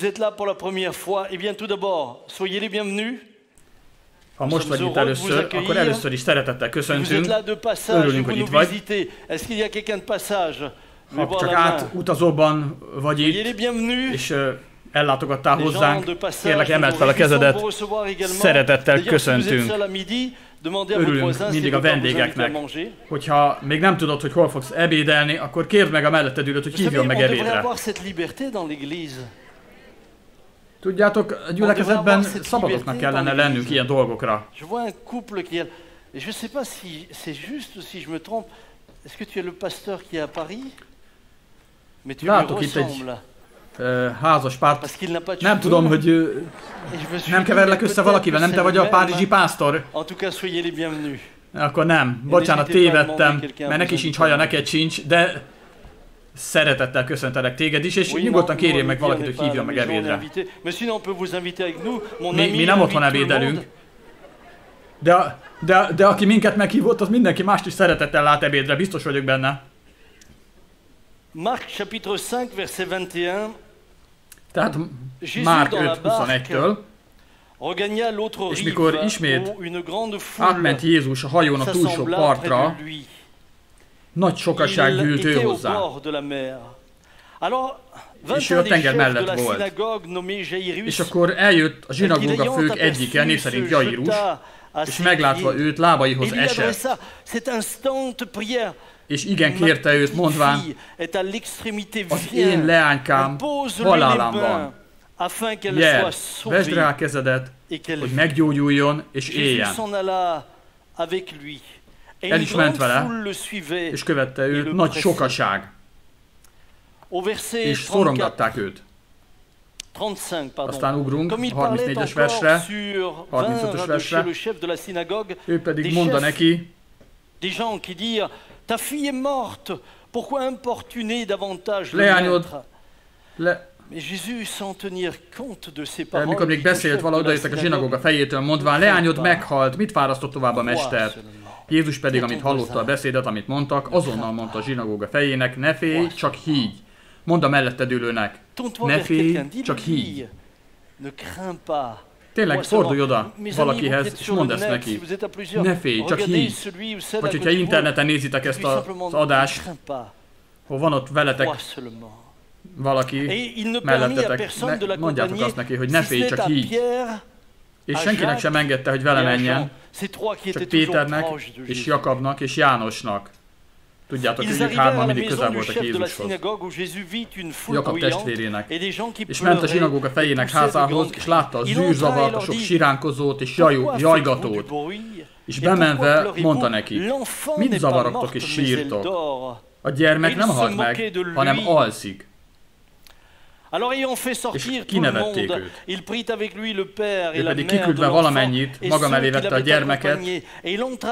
Vous êtes là pour la première fois, eh bien tout d'abord, soyez les bienvenus. Ha most vagy itt először, akkor először is szeretettel köszöntünk. Örülünk, hogy itt vagy. Ha csak átutazóban vagy itt, és ellátogattál hozzánk, kérlek emeld fel a kezedet, szeretettel köszöntünk. Örülünk mindig a vendégeknek. Hogyha még nem tudod, hogy hol fogsz ebédelni, akkor kérd meg a melletted ülőt, hogy hívjon meg ebédre. Tudjátok, a gyülekezetben szabadoknak kellene lennünk ilyen dolgokra. Látok itt egy házas párt. Nem tudom, hogy nem keverlek össze valakivel, nem te vagy a párizsi pásztor? Akkor nem. Bocsánat, tévedtem, mert neki sincs haja, neked sincs, de szeretettel köszöntelek téged is, és nyugodtan kérjél meg valakit, hogy hívjon meg ebédre. Mi nem otthon ebédelünk, de aki minket meghívott, az mindenki mást is szeretettel lát ebédre, biztos vagyok benne. Marc chapitre 5 verset 21. Tehát Márk 5:21-től, és mikor ismét átment Jézus a hajón a túlsó partra, nagy sokaság gyűlt ő hozzá. És ő a tenger mellett volt. És akkor eljött a zsinagóga fők egyike, név szerint Jairus, és meglátva őt, lábaihoz esett. És igen kérte őt, mondván, az én leánykám halálán van. Gyere, vesd rá a kezedet, hogy meggyógyuljon és éljen. El is ment vele, és követte őt nagy sokaság, és szorongatták őt. Aztán ugrunk a 34-es versre, 35-ös versre, ő pedig mondta neki, ta fille est morte, pourquoi importuner davantage le maître? Mais Jésus, sans tenir compte de ses paroles, mikor még beszélt vala, odajöttek a zsinagóga fejétől, mondván, leányod meghalt, mit fárasztott tovább a mester? Jézus pedig, amit hallotta a beszédet, amit mondtak, azonnal mondta a zsinagóga fejének, ne félj, csak higgy. Mondd a melletted ülőnek, ne félj, csak higgy. Tényleg fordulj oda valakihez, és mondd ezt neki. Ne félj, csak higgy. Vagy hogyha interneten nézitek ezt az adást, hol van ott veletek valaki mellettetek, mondjátok azt neki, hogy ne félj, csak higgy. És senkinek sem engedte, hogy vele menjen, csak Péternek, és Jakabnak, és Jánosnak. Tudjátok, hogy ők hárman mindig közel voltak Jézushoz. Jakab testvérének. És ment a zsinagóga fejének házához, és látta a zűrzavart, a sok siránkozót és jajgatót. És bemenve mondta neki, mit zavarogtok és sírtok? A gyermek nem halt meg, hanem alszik. És kinevették őt. Ő pedig kiküldve valamennyit, maga mellé vette a gyermeket,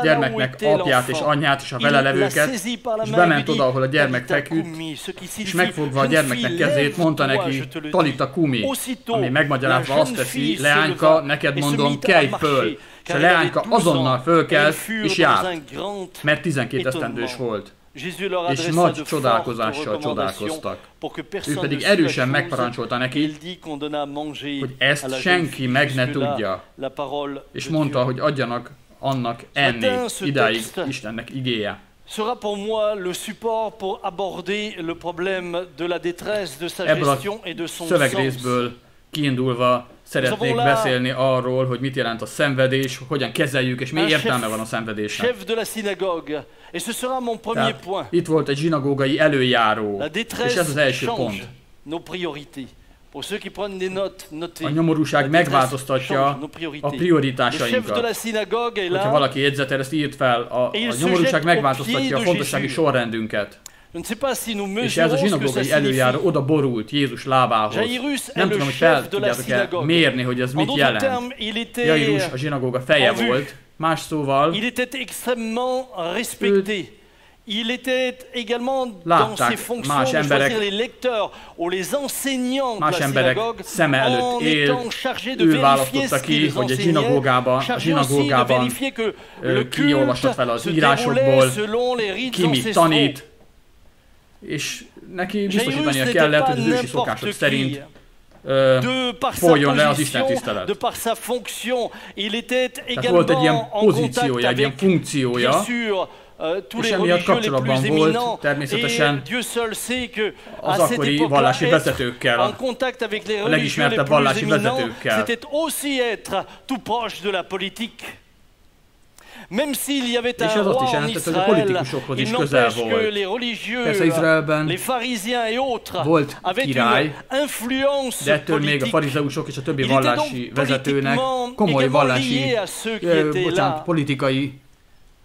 gyermeknek apját és anyját és a vele levőket, és bement oda, ahol a gyermek feküdt, és megfogva a gyermeknek kezét, mondta neki, Talita kumi, ami megmagyarázva azt teszi, leányka, neked mondom, kelj föl. És a leányka azonnal fölkelt, és járt, mert 12 esztendős volt. És nagy csodálkozással csodálkoztak. Ő pedig erősen megparancsolta neki, hogy ezt senki meg ne tudja. És mondta, hogy adjanak annak enni. Idáig Istennek igéje. Ebből a szövegrészből kiindulva szeretnék beszélni arról, hogy mit jelent a szenvedés, hogyan kezeljük, és mi értelme van a szenvedésnek. Itt volt egy zsinagógai előjáró, és ez az első pont. A nyomorúság megváltoztatja a prioritásainkat. Hogyha valaki jegyzetel, ezt írt fel, a nyomorúság megváltoztatja a fontossági sorrendünket. És ez a zsinagógai előjáró oda borult Jézus lábához. Nem tudom, hogy fel tudjátok-e mérni, hogy ez mit jelent. Jairus a zsinagóga feje volt, más szóval őt látták más emberek szeme előtt élt, ő választotta ki, hogy a zsinagógában kiolvasott fel az írásokból, ki mit tanít, és neki biztosítania kellett, hogy az ősi szokások szerint de par sa position, de par sa fonction, il était également en contact avec, bien sûr, tous les religieux les plus éminents, et Dieu seul sait que à cette époque-là, être en contact avec les religieux les plus éminents, c'était aussi être tout proche de la politique. Même s'il y avait un roi en Israël, il n'empêche que les religieux, les pharisiens et autres avaient une influence politique. Il était donc politiquement également lié à ceux qui étaient là.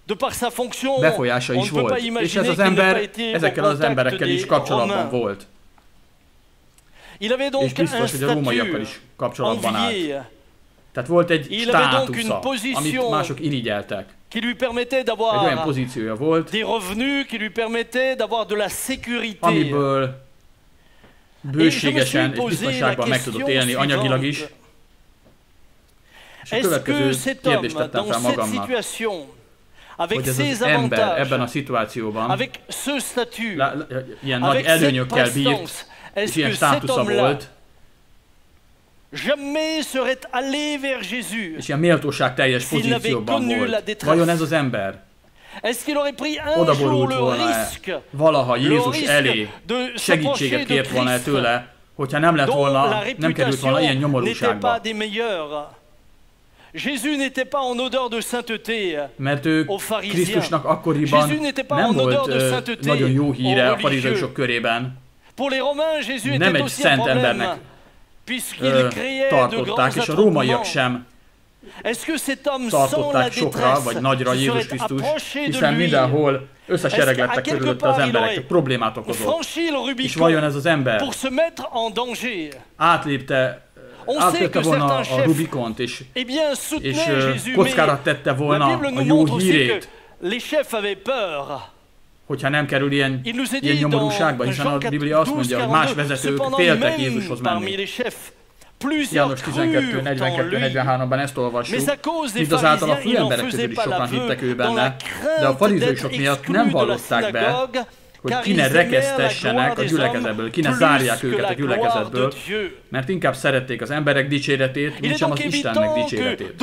De par sa fonction, on ne peut pas imaginer qu'il n'ait pas été au contact des Romains. Il avait donc un statut envié. Tehát volt egy státusza, amit mások irigyeltek. Qui lui permettait d'avoir des revenus, qui lui permettait d'avoir de la sécurité. Amiből bőségesen és biztonságban meg tudott élni anyagilag is. És a következő kérdést tettem fel magamnak, hogy ez az ember ebben a szituációban ilyen nagy előnyökkel bírt, és ilyen státusza volt, jamais serait allé vers Jésus. És ilyen méltóság teljes pozícióban volt. Vajon ez az ember odaborult volna-e valaha Jézus elé, segítséget kért volna tőle, hogyha nem lett volna, nem került volna ilyen nyomorúságba? Jésus n'était pas en odeur de sainteté aux pharisiens. Krisztusnak akkoriban nem volt nagyon jó híre a farizeusok körében. Nem egy szent embernek tartották, és a rómaiak sem tartották sokra, vagy nagyra Jézus Krisztus, hiszen mindenhol összesereglettek körülötte az emberek, problémát okozott. És vajon ez az ember átlépte volna a Rubikont, és kockára tette volna a jó hírét, hogyha nem kerül ilyen nyomorúságba, hiszen a Biblia azt mondja, hogy más vezetők féltek Jézushoz menni. János 12:42-43-ban ezt olvassuk, mindazáltal a főemberek közül is sokan hittek ő benne, de a farizeusok miatt nem vallották be, hogy ki ne rekesztessenek a gyülekezetből, ki ne zárják őket a gyülekezetből, mert inkább szerették az emberek dicséretét, mint sem az Istennek dicséretét.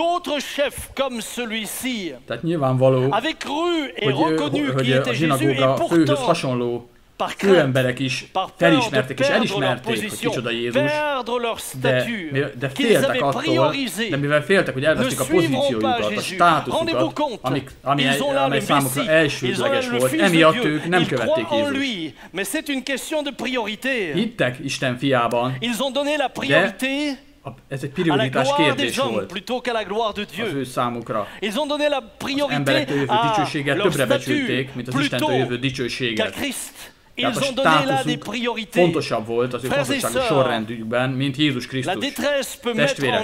Tehát nyilvánvaló, hogy a zsinagóga főhöz hasonló főemberek is felismerték és elismerték, hogy kicsoda Jézus, de féltek attól, de mivel féltek, hogy elvesztik a pozíciójukat, a státuszukat, amely számukra elsődleges volt, emiatt ők nem követték Jézust. Hittek Isten fiában, de ez egy prioritás kérdés volt az ő számukra. Az emberektől jövő dicsőséget többre becsülték, mint az Istentől jövő dicsőséget. Tehát a státuszuk fontosabb volt az ő fontosságú sorrendjükben, mint Jézus Krisztus. Testvérek,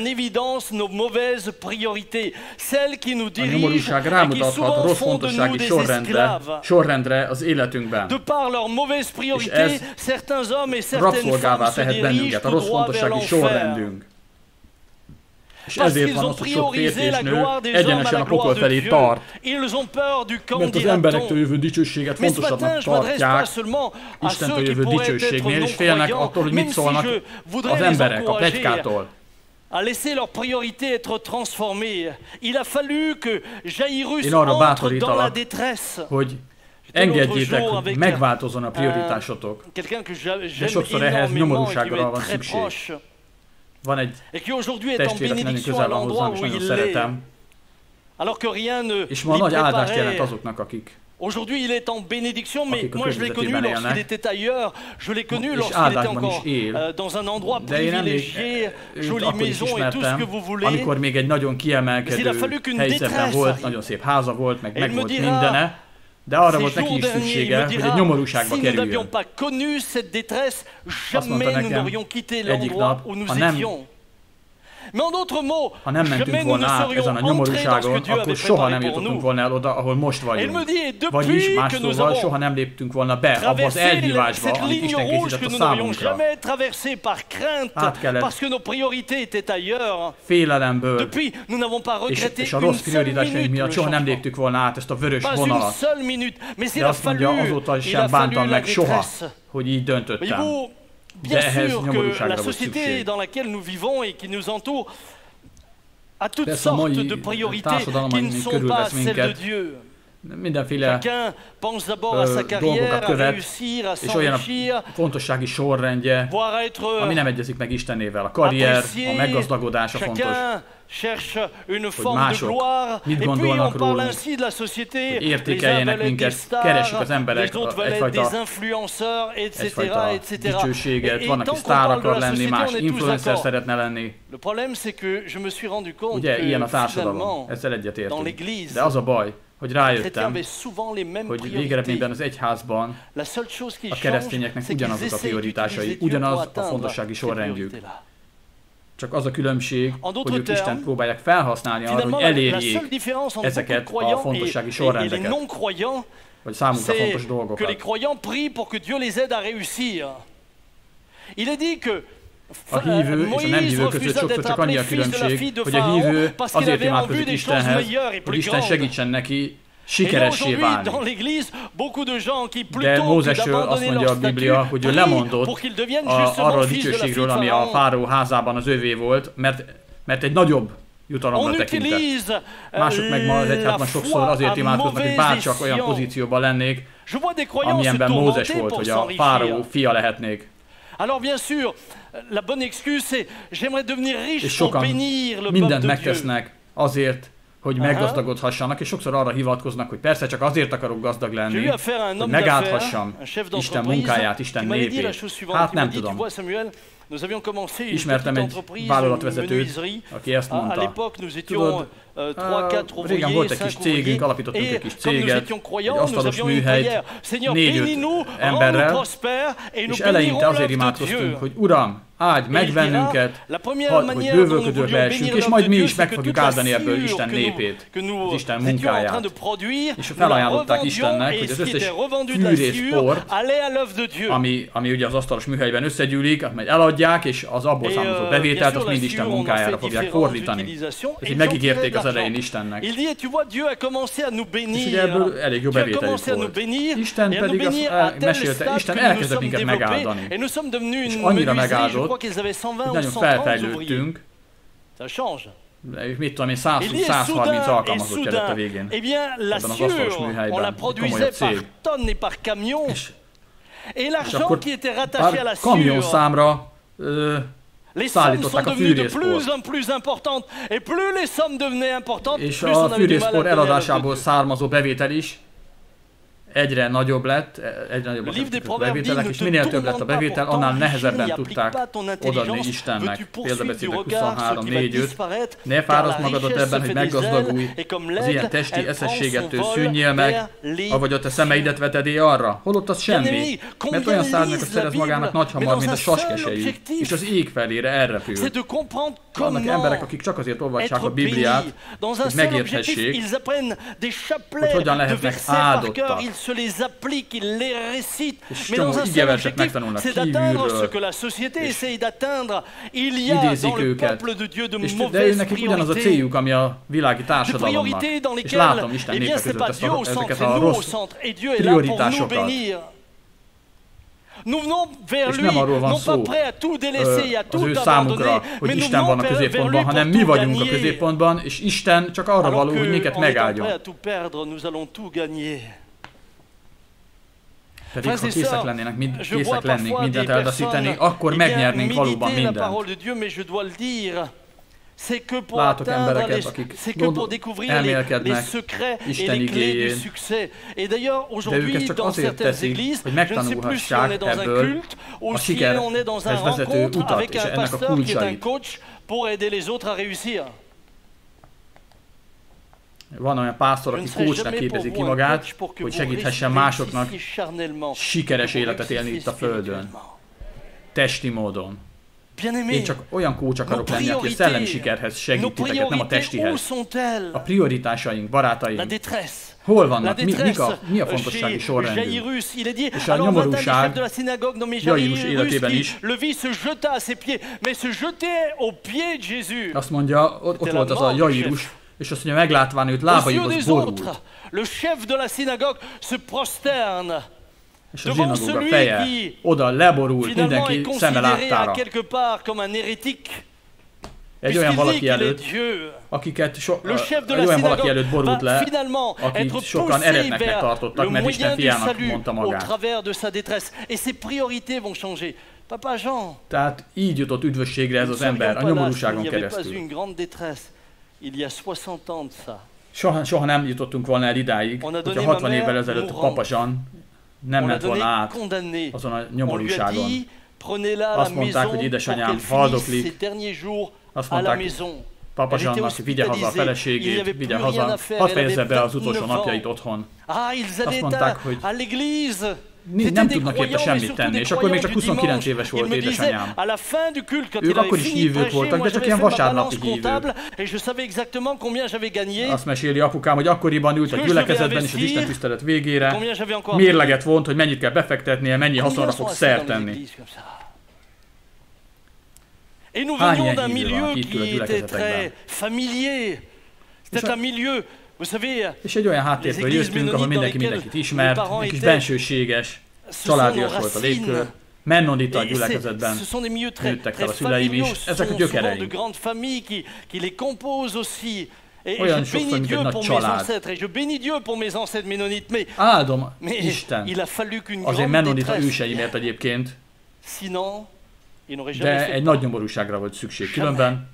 a nyomorúság rámutathat a rossz fontossági sorrendre az életünkben. És ez rabszolgává tehet bennünket, a rossz fontossági sorrendünk. És ezért van az, hogy sok férfi és nő egyenesen a pokol felé tart. Mert az emberektől jövő dicsőséget fontosabbnak tartják Istentől jövő dicsőségnél, és félnek attól, hogy mit szólnak az emberek a pletykától. Én arra bátorítalak, hogy engedjétek, hogy megváltozzon a prioritásotok, de sokszor ehhez nyomorúságra van szükség. Van egy testvérek nagyon közel van hozzám, és nagyon szeretem. És ma nagy áldást jelent azoknak, akik Aujourd'hui, il est en bénédiction, mais moi je l'ai connu lorsqu'il était ailleurs. Je l'ai connu lorsqu'il était encore dans un endroit privilégié, jolie maison et tout ce que vous voulez. Amikor még egy nagyon kiemelkedő helyzetben volt, nagyon szép háza volt, meg volt mindene. De arra volt neki is szüksége, hogy egy nyomorúságba kerüljön. Azt mondta nekem egyik nap, ha nem mentünk volna át ezen a nyomorúságon, akkor soha nem jutottunk volna el oda, ahol most vagyunk. Vagyis más szóval soha nem léptünk volna be abba az elhívásba, amit Isten készített a számunkra. Át kellett félelemből és a rossz prioritásaink miatt soha nem léptük volna át ezt a vörös vonalat. De azt mondja, azóta sem bántam meg soha, hogy így döntöttem. Bien sûr que la société dans laquelle nous vivons et qui nous entoure a toutes sortes de priorités qui ne sont pas celles de Dieu. Chacun pense d'abord à sa carrière, à réussir, à s'enrichir, voire à être apprécié. Chacun cherche une forme de gloire. Et puis on parle ainsi de la société. Les uns veulent être des stars, les autres veulent être des influenceurs, etc. Et tant qu'on parle de la société, on est tous d'accord. Le problème, c'est que je me suis rendu compte que finalement, dans l'Église, hogy rájöttem, hogy végeredményben az egyházban a keresztényeknek ugyanazok a prioritásai, ugyanaz a fontossági sorrendjük. Csak az a különbség, hogy ők Istent próbálják felhasználni arra, hogy elérjék ezeket a fontossági sorrendeket, vagy számunkra fontos dolgokat. A hívő és a nem hívő között sokszor csak annyi a különbség, hogy a hívő azért imádkozik Istenhez, hogy Isten segítsen neki sikeressé válni. De Mózesről azt mondja a Biblia, hogy ő lemondott arról a dicsőségről, ami a fáraó házában az övé volt, mert egy nagyobb jutalomra tekintett. Mások meg ma az egyházban sokszor azért imádkoznak, hogy bárcsak olyan pozícióban lennék, amilyenben Mózes volt, hogy a fáraó fia lehetnék. Alors bien sûr, la bonne excuse c'est j'aimerais devenir riche pour bénir le peuple de Dieu. Azért, hogy meggazdagodhassanak, és sokszor arra hivatkoznak, hogy persze csak azért akarok gazdag lenni, hogy megállhassam Isten munkáját, Isten népét. Hát nem tudom. Ismertem egy vállalatvezetőt, aki ezt mondta. Tudod, régen volt egy kis cégünk, alapítottunk egy kis céget, egy asztalos műhelyt, 4-5 emberrel, és eleinte azért imádkoztunk, hogy Uram, áldj meg bennünket, hogy bővölködők lehessünk, és majd mi is meg fogjuk áldani ebből Isten népét, az Isten munkáját. És felajánlották Istennek, hogy az összes fűrészport, ami ugye az asztalos műhelyben összegyűlik, majd eladják, és az abból származó bevételt, azt mind Isten munkájára fogják fordítani. És így megígérték az elején Istennek. És ugye ebből elég jó bevételük volt. Isten pedig azt mesélte, Isten elkezdett minket megáldani. És annyira megáldott, hogy nagyon felfejlődtünk, mit tudom én, 120-130 alkalmazottja lett a végén ebben az asztalos műhelyben, egy komolyabb cég. És akkor pár kamionszámra szállították a fűrészport. És a fűrészport eladásából származó bevétel is egyre nagyobb lett, egyre nagyobb lett a bevételek, és minél több lett a bevétel, annál nehezebben tudták odaadni Istennek. Példabeszédek 23-4-5. Ne fáradt magadat ebben, hogy meggazdagulj, az ilyen testi eszességettől szűnjél meg, avagy a te szemeidet vetedé arra. Holott az semmi, mert olyan szárnyakat szerez magának nagyhamar, mint a saskesejű, és az ég felére elrepül. Vannak emberek, akik csak azért olvassák a Bibliát, hogy megérthessék, hogy hogyan lehetnek áldottak. Se les appliquent, ils les récitent, mais dans un seul objectif, c'est d'atteindre ce que la société essaye d'atteindre. Il y a dans le peuple de Dieu de mauvaises priorités. De priorités dans lesquelles, eh bien, c'est pas Dieu au centre, c'est nous au centre. Et Dieu est là pour nous bénir. Nous venons vers lui, non pas prêts à tout délaisser, à tout abandonner, mais nous venons vers lui pour gagner. És Isten csak arra való, hogy minket megáldjon. Alors que on est prêt à tout perdre, nous allons tout gagner. Pedig ha készek lennénk mindent eldaszítani, akkor megnyernénk valóban mindent. Látok embereket, akik elmélkednek Isten igéjén, de ők ezt csak azért teszik, hogy megtanulhassák ebből a sikerhez vezető utat és ennek a kulcsait. Van olyan pásztor, aki coachnak képezi ki magát, hogy segíthessen másoknak sikeres életet élni itt a Földön. Testi módon. Én csak olyan coach akarok lenni, aki a szellemi sikerhez segít titeket, nem a testihez. A prioritásaink, barátaink, hol vannak? Mi a fontossági sorrendünk? És a nyomorúság Jairus életében is. Azt mondja, ott volt az a Jairus, és azt mondja, meglátván őt lábaihoz borult. Le chef de la synagogue se prosterne És a zsinagóga feje oda leborult mindenki szeme láttára. Egy olyan valaki előtt, egy olyan valaki előtt borult le, akit sokan eretneknek tartottak, mert Isten fiának mondta magát. Tehát így jutott üdvösségre ez az ember, a nyomorúságon keresztül. Soha nem jutottunk volna el idáig, hogyha 60 évvel ezelőtt a Papa Jean nem ment volna át azon a nyomorúságon. Azt mondták, hogy édesanyám haldoklik, azt mondták Papa Jeannak, hogy vigye haza a feleségét, vigye haza, hadd fejezze be az utolsó napjait otthon. Azt mondták, hogy nem tudnak érte semmit tenni, és akkor még csak 29 éves volt édesanyám. Ők akkor is hívők voltak, de csak ilyen vasárnapi hívők. Azt meséli apukám, hogy akkoriban ült a gyülekezetben és az Isten tisztelet végére, mérleget vont, hogy mennyit kell befektetnie, mennyi haszonra fog szert tenni. Hány ilyen hívő van, aki itt ül a gyülekezetekben? És egy olyan háttérből jöttünk, ahol mindenkit ismert, egy kis bensőséges, családias volt a légkör. Mennonita a gyülekezetben nőttek fel a szüleim is, ezek a gyökereim. Olyan sokszor, mint egy nagy család. Áldom Isten azért Mennonita őseimért egyébként, de egy nagy nyomorúságra volt szükség. Különben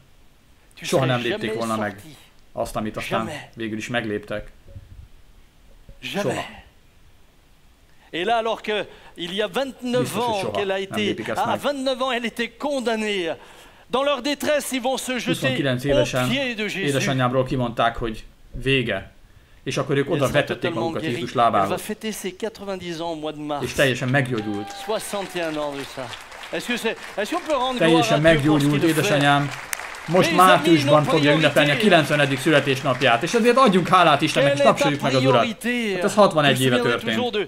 soha nem lépték volna meg azt, amit aztán végül is megléptek. Soha. Et là, alors qu'il y a 29 ans qu'elle a été, 29 ans, elle était condamnée. Dans leur détresse, ils vont se jeter aux pieds de Jésus. Édesanyámról kimondták, hogy vége. És akkor ők oda vetették magukat Jézus lábához. És teljesen meggyógyult. Teljesen meggyógyult édesanyám. Most márciusban fogja ünnepelni a 90. születésnapját, és ezért adjunk hálát Istennek, és tapsoljuk meg az Urat. Hát ez 61 éve történt.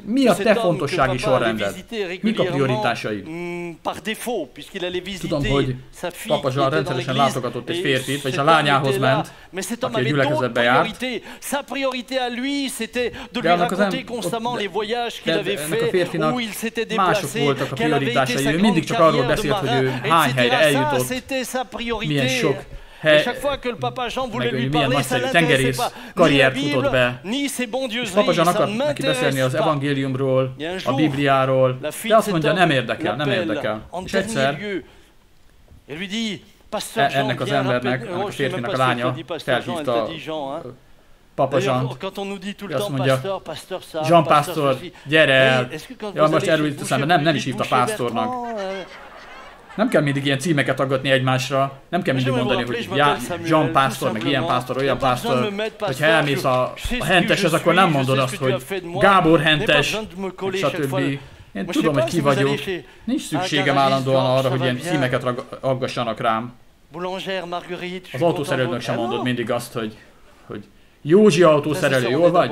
Mi a te fontossági sorrended? Mik a prioritásaid? Tudom, hogy Papa Jean rendszeresen látogatott egy férfit, vagyis a lányához ment, aki egy gyülekezetbe járt. De ennek a férfinak mások voltak a prioritásai. Ő mindig csak arról beszélt, hogy ő hány helyre eljutott, milyen sok meg milyen nagyszerű tengerész karriert futott be. És Papa Jean akart neki beszélni az evangéliumról, a Bibliáról, de azt mondja, nem érdekel, nem érdekel. És egyszer ennek az embernek, ennek a férfinak a lánya felhívta Papa Jean, azt mondja, Jean Pastor, gyere el! Ja, most erről itt eszembe, nem is hívta pásztornak. Nem kell mindig ilyen címeket aggatni egymásra, nem kell mindig mondani, hogy Jean pásztor, meg ilyen pásztor, olyan pásztor. Hogyha elmész a henteshez, akkor nem mondod azt, hogy Gábor hentes, stb. Én tudom, hogy ki vagyok. Nincs szükségem állandóan arra, hogy ilyen címeket aggassanak rám. Az autószerelőnek sem mondod mindig azt, hogy Józsi autószerelő, jól vagy?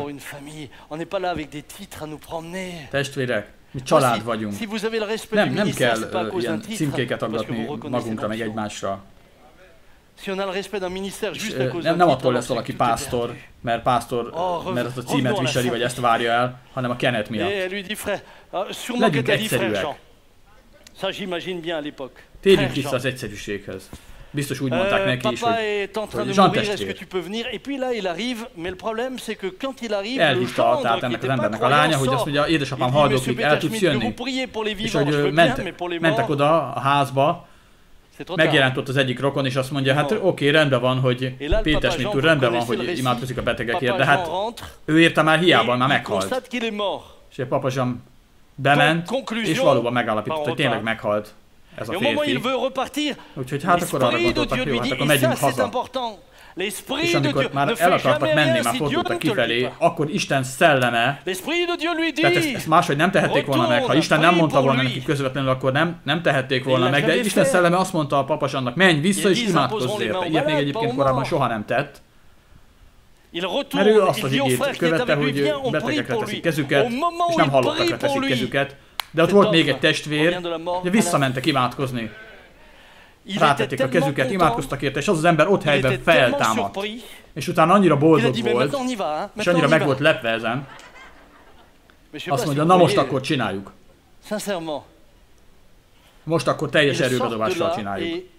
Testvérek, mi család vagyunk. Nem kell ilyen címkéket aggatni magunkra, meg egymásra. Nem attól lesz valaki pásztor, mert azt a címet viseli, vagy ezt várja el, hanem a kenet miatt. Legyünk egyszerűek. Térjünk vissza az egyszerűséghez. Biztos úgy mondták neki is, hogy Jean testvér. Elhívta tehát ennek az embernek a lánya, hogy azt mondja, édesapám haldoklik, el tudsz jönni. És hogy mentek oda a házba, megjelent ott az egyik rokon, és azt mondja, hát oké, rendben van, hogy Péter Schmidt úr, rendben van, hogy imádkozik a betegekért, de hát ő érte már hiába, már meghalt. És a Papa Jean bement, és valóban megállapított, hogy tényleg meghalt ez a férfi. Úgyhogy hát akkor arra gondoltak, jó, hát akkor megyünk haza. És amikor már el akartak menni, már fordultak kifelé, akkor Isten szelleme, tehát ezt máshogy nem tehették volna meg, ha Isten nem mondta volna nekik közvetlenül, akkor nem tehették volna meg, de Isten szelleme azt mondta a Papa Jeannak, menj vissza és imádkozz érte. Ilyet még egyébként korábban soha nem tett. Mert ő azt az igét követte, hogy betegekre teszik kezüket, és nem halottakra teszik kezüket. De ott volt még egy testvér, de visszamentek imádkozni. Rátették a kezüket, imádkoztak érte, és az ember ott helyben feltámadt. És utána annyira boldog volt, és annyira meg volt lepve ezen, Azt mondja, na most akkor csináljuk. Most akkor teljes erőbedobással csináljuk.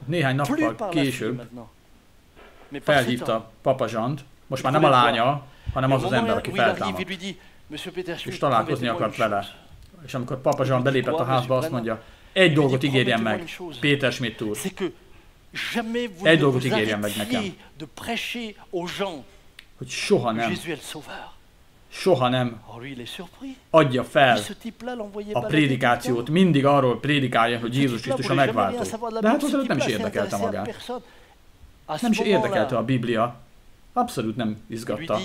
Néhány nappal később felhívta Papa Jeant, most már nem a lánya, hanem az az ember, aki feltámadt. És találkozni akart vele. És amikor Papa Jean belépett a házba, azt mondja, egy dolgot ígérjen meg, Péter Schmidt úr. Egy dolgot ígérjen meg nekem. Hogy soha nem adja fel a prédikációt, mindig arról prédikálja, hogy Jézus Krisztus a megváltó. De hát azelőtt nem is érdekelte magát. Nem is érdekelte a Biblia. Abszolút nem izgatta.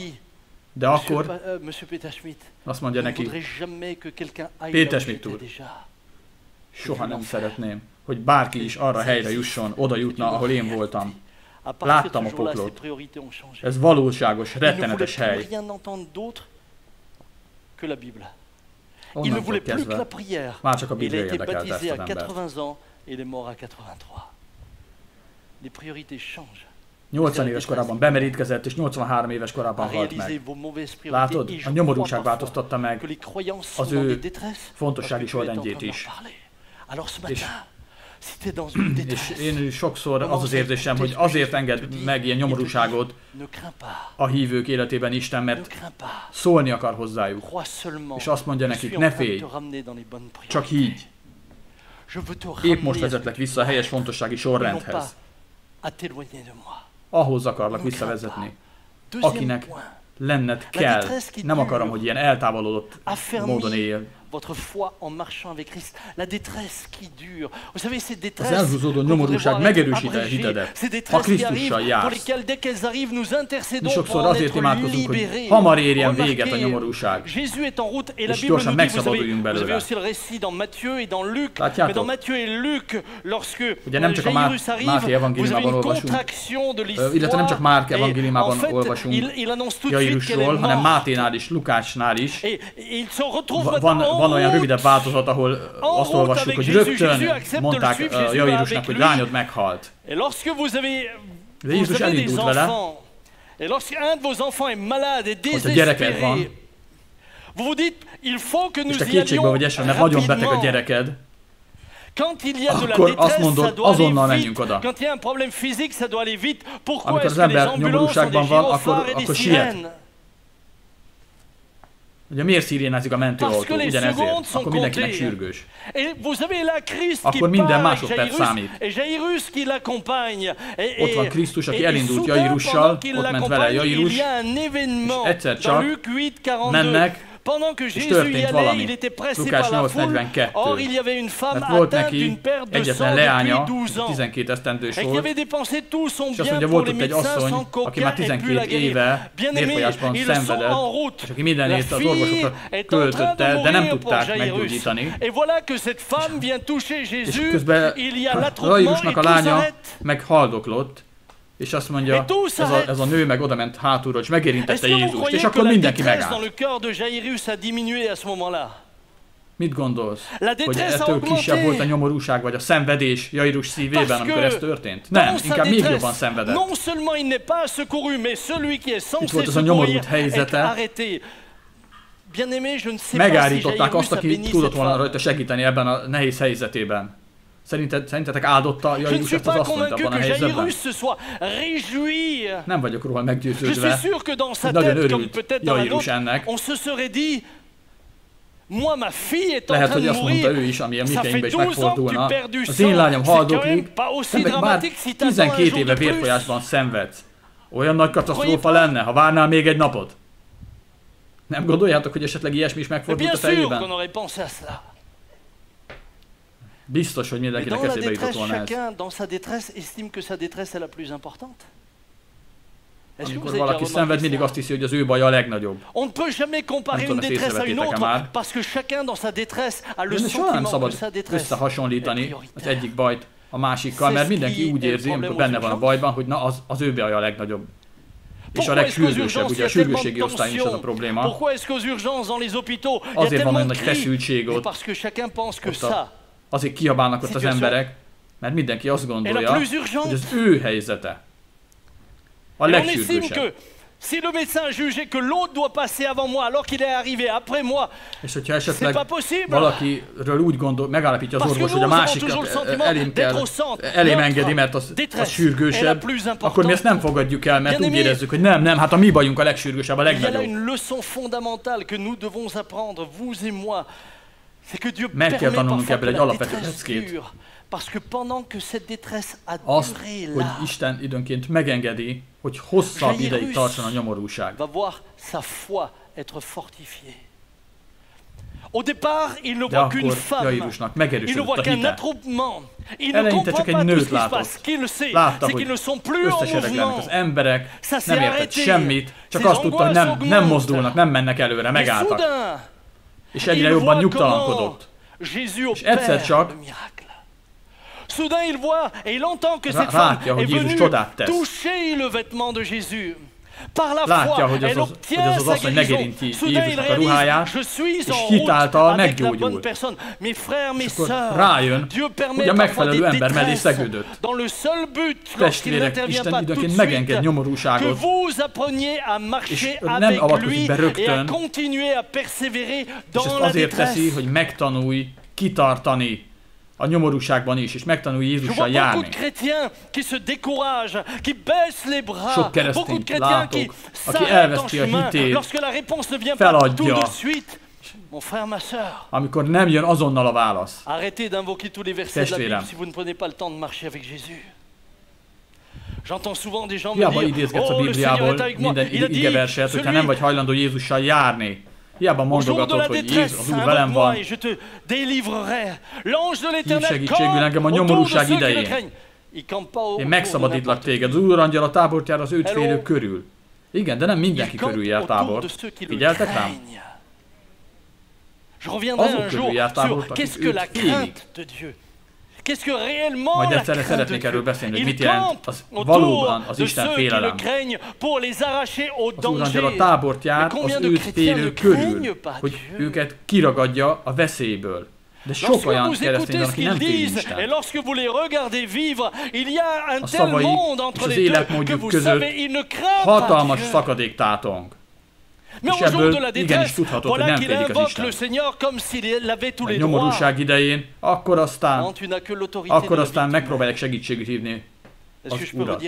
De akkor azt mondja neki, Péter Schmidt úr, soha nem szeretném, hogy bárki is arra helyre jusson, oda jutna, ahol én voltam. Láttam a poklot. Ez valóságos, rettenetes hely. Onnantól kezdve már csak a Biblia érdekelte ezt az embert. 80 éves korában bemerítkezett, és 83 éves korában halt meg. Látod? A nyomorúság változtatta meg az ő fontossági sorrendjét is. És én sokszor az érzésem, hogy azért enged meg ilyen nyomorúságot a hívők életében Isten, mert szólni akar hozzájuk. És azt mondja nekik, ne félj, csak így. Épp most vezetlek vissza a helyes fontossági sorrendhez. Ahhoz akarlak visszavezetni, akinek lenned kell. Nem akarom, hogy ilyen eltávolodott módon éljél. Az elhúzódó nyomorúság megerősíti a hitedet, ha Krisztussal jársz. Mi sokszor azért imádkozunk, hogy hamar érjen véget a nyomorúság, és gyorsan megszabaduljunk belőle. Látjátok? Ugye nem csak a Máté evangéliumában olvasunk, illetve nem csak Márk evangéliumában olvasunk Jairusról, hanem Máténál is, Lukácsnál is. Van olyan rövidebb változat, ahol azt olvassuk, hogy rögtön mondták Jairusnak, hogy lányod meghalt. De Jézus elindult vele, hogyha gyereked van, és te kétségbe vagy esve, mert nagyon beteg a gyereked, akkor azt mondod, azonnal menjünk oda. Amikor az ember nyomorúságban van, akkor siet. Ugye miért szirénázik a mentőautó? Ugyanezért. Akkor mindenkinek sürgős. Akkor minden másodperc számít. Ott van Krisztus, aki elindult Jairussal, ott ment vele Jairus, és egyszer csak mennek, és történt valami. Lukács 8:42. Mert volt neki egyetlen leánya, 12 esztendős volt, és azt mondja, volt ott egy asszony, aki már 12 éve vérfolyásban szenvedett, és aki mindenét az orvosokra költötte, de nem tudták meggyógyítani. És közben Jairusnak a lánya meg haldoklott, és azt mondja, ez a nő meg oda ment hátulról, és megérintette Jézust, és akkor mindenki megállt. Mit gondolsz? Hogy ettől kisebb volt a nyomorúság, vagy a szenvedés Jairus szívében, amikor ez történt? Nem, inkább még jobban szenvedett. Itt volt az a nyomorult helyzete. Megállították azt, aki tudott volna rajta segíteni ebben a nehéz helyzetében. Szerintetek áldotta Jairus ezt az asszonyt abban a helyzetben? Nem vagyok róla meggyőződve, hogy nagyon örült Jairus ennek. Lehet, hogy azt mondta ő is, ami a Mikeimben is megfordulna. Az én lányom haldoklik, te meg már 12 éve vérfolyásban szenvedsz. Olyan nagy katasztrófa lenne, ha várnál még egy napot. Nem gondoljátok, hogy esetleg ilyesmi is megfordult a fejében? Biztos, hogy mindenkinek eszébe jutott volna ez. Amikor valaki szenved, mindig azt hiszi, hogy az ő baja a legnagyobb. Nem tudom, ezt észrevettétek-e már. De soha nem szabad összehasonlítani az egyik bajt a másikkal, mert mindenki úgy érzi, amikor benne van a bajban, hogy na, az ő baja a legnagyobb. És a legsürgősebb, ugye a sürgősségi osztályon is az a probléma. Azért van olyan nagy feszültség ott. Azért kiabálnak ott az emberek, mert mindenki azt gondolja, hogy az ő helyzete a legsürgősebb. Si le médecin jugeait que l'autre doit passer avant moi alors qu'il est arrivé après moi, c'est pas possible. Valakiről úgy gondol, megállapítja az orvos, hogy a másikat elém engedi, mert az sürgősebb, akkor mi ezt nem fogadjuk el, mert úgy érezzük, hogy nem, hát a mi bajunk a legsürgősebb, a legnagyobb. Il y a une leçon fondamentale que nous devons apprendre, vous et moi, c'est que Dieu meg kell tanulnunk ebből egy alapvető leckét. Parce que pendant que cette détresse a duré là, hogy Isten időnként megengedi, hogy hosszabb ideig tartson a nyomorúság. Va voir sa foi être fortifiée. Au départ, il ne voit qu'une femme. Il ne voit qu'un attroupement. Il ne comprend pas tout ce qui se passe. Qu'il le sait, c'est qu'ils ne sont plus en mouvement. Az emberek nem értett semmit, csak azt tudta, hogy nem mozdulnak, nem mennek előre, megálltak. És egyre jobban nyugtalankodott. És egyszer csak soudain, il voit et il entend que cette femme est venue toucher le vêtement de Jésus. Par la foi, elle obtient sa guérison. Soudain, il réalise, je suis en route avec la bonne personne. Mes frères, mes sœurs, Dieu permet parfois des détresses dans le seul but, lorsqu'il n'intervient pas tout de suite, que vous appreniez à marcher avec lui et à continuer à persévérer dans la détresse. A nyomorúságban is, és megtanulj Jézussal járni. Sok keresztényt látok, aki elveszti a hitét, feladja, amikor nem jön azonnal a válasz. Testvérem, hiába idézgetsz a Bibliából minden igeverset, hogyha nem vagy hajlandó Jézussal járni. Hiába mondogatod, hogy Jézus, az Úr velem van. Hív segítségül engem a nyomorúság idején. Én megszabadítlak téged. Az Úr angyal a tábort jár az őt félők körül. Igen, de nem mindenki körül jár tábort. Figyeltek rám? Azok körül jár tábort, akik őt félik. Majd egyszerre szeretnék erről beszélni, hogy mit jelent az valóban az Isten félelem. Az Úrangyal a tábort jár az őt félők körül, hogy őket kiragadja a veszélyből. De sok olyan keresztény van, aki nem fél Isten. A szavaik és az életmódjuk között hatalmas szakadék tátong. És ebből igenis tudhatod, hogy nem félik az Isten. A nyomorúság idején, akkor aztán megpróbálják segítségét hívni az Urat.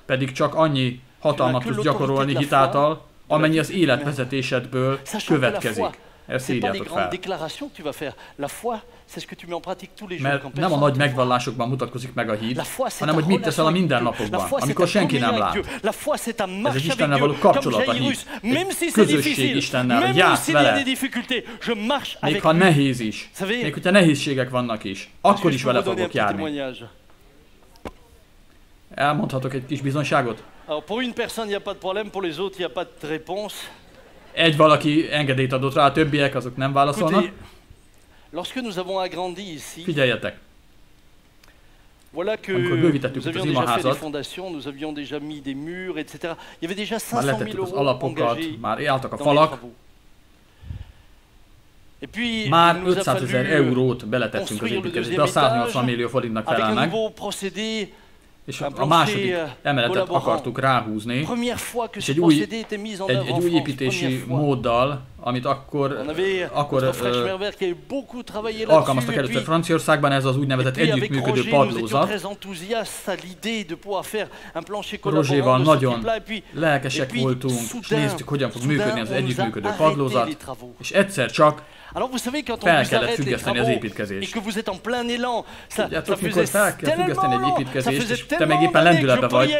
Pedig csak annyi hatalmat tudsz gyakorolni hitáltal, amennyi az életvezetésedből következik. Ezt írjátok fel. Mert nem a nagy megvallásokban mutatkozik meg a hit, hanem hogy mit teszel a mindennapokban, amikor senki nem lát. Ez egy Istennel való kapcsolat a hit. Egy közösség Istennel, hogy jársz vele. Még ha nehéz is, még hogyha nehézségek vannak is, akkor is vele fogok járni. Elmondhatok egy kis bizonyságot? Egy valaki engedélyt adott rá, a többiek azok nem válaszolnak. Figyeljetek! Amikor bővítettük az imaházat, már letettük az alapokat, már álltak a falak, már 500 000 eurót beletettünk az építkezésbe, a 180 millió forintnak felel meg. És a második emeletet akartuk ráhúzni, és egy új építési móddal, amit akkor alkalmaztak először Franciaországban, ez az úgynevezett együttműködő padlózat. Rozséval nagyon lelkesek voltunk, és néztük, hogyan fog működni az együttműködő padlózat, és egyszer csak fel kellett függeszteni az építkezést. Tudjátok, mikor fel kell függeszteni egy építkezést, és te meg éppen lendületbe vagy.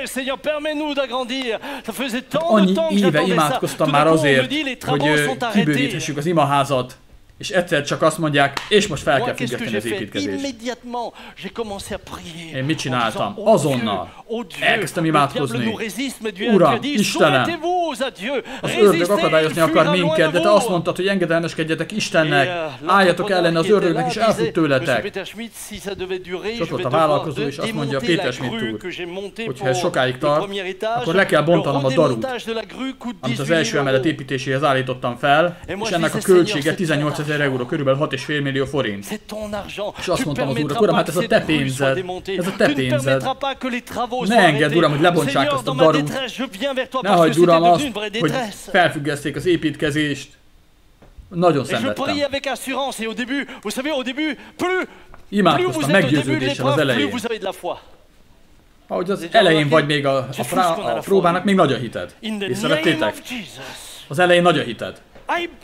Annyi éve imádkoztam már azért, hogy kibővíthessük az imaházat, és egyszer csak azt mondják, és most fel kell függeszteni az építkezést. Én mit csináltam? Azonnal elkezdtem imádkozni. Uram, Istenem, az ördög akadályozni akar minket, de te azt mondtad, hogy engedelmeskedjetek Istennek, álljatok ellen az ördögnek, és elfut tőletek. És ott volt a vállalkozó, és azt mondja Péter Schmidt úr, hogyha ez sokáig tart, akkor le kell bontanom a darút, amit az első emelet építéséhez állítottam fel, és ennek a költsége 18 000 euró, körülbelül 6,5 millió forint. És azt mondtam az úrnak, uram, hát ez a te pénzed, ez a te pénzed. Ne engedd, uram, hogy lebontsák azt a darut. Ne hagyd, uram, azt, hogy felfüggeszték az építkezést. Nagyon szenvedtem. Imádkoztam meggyőződéssel az elején. Ahogy az elején vagy még a próbának, még nagy a hited. Észrevettétek? Az elején nagy a hited.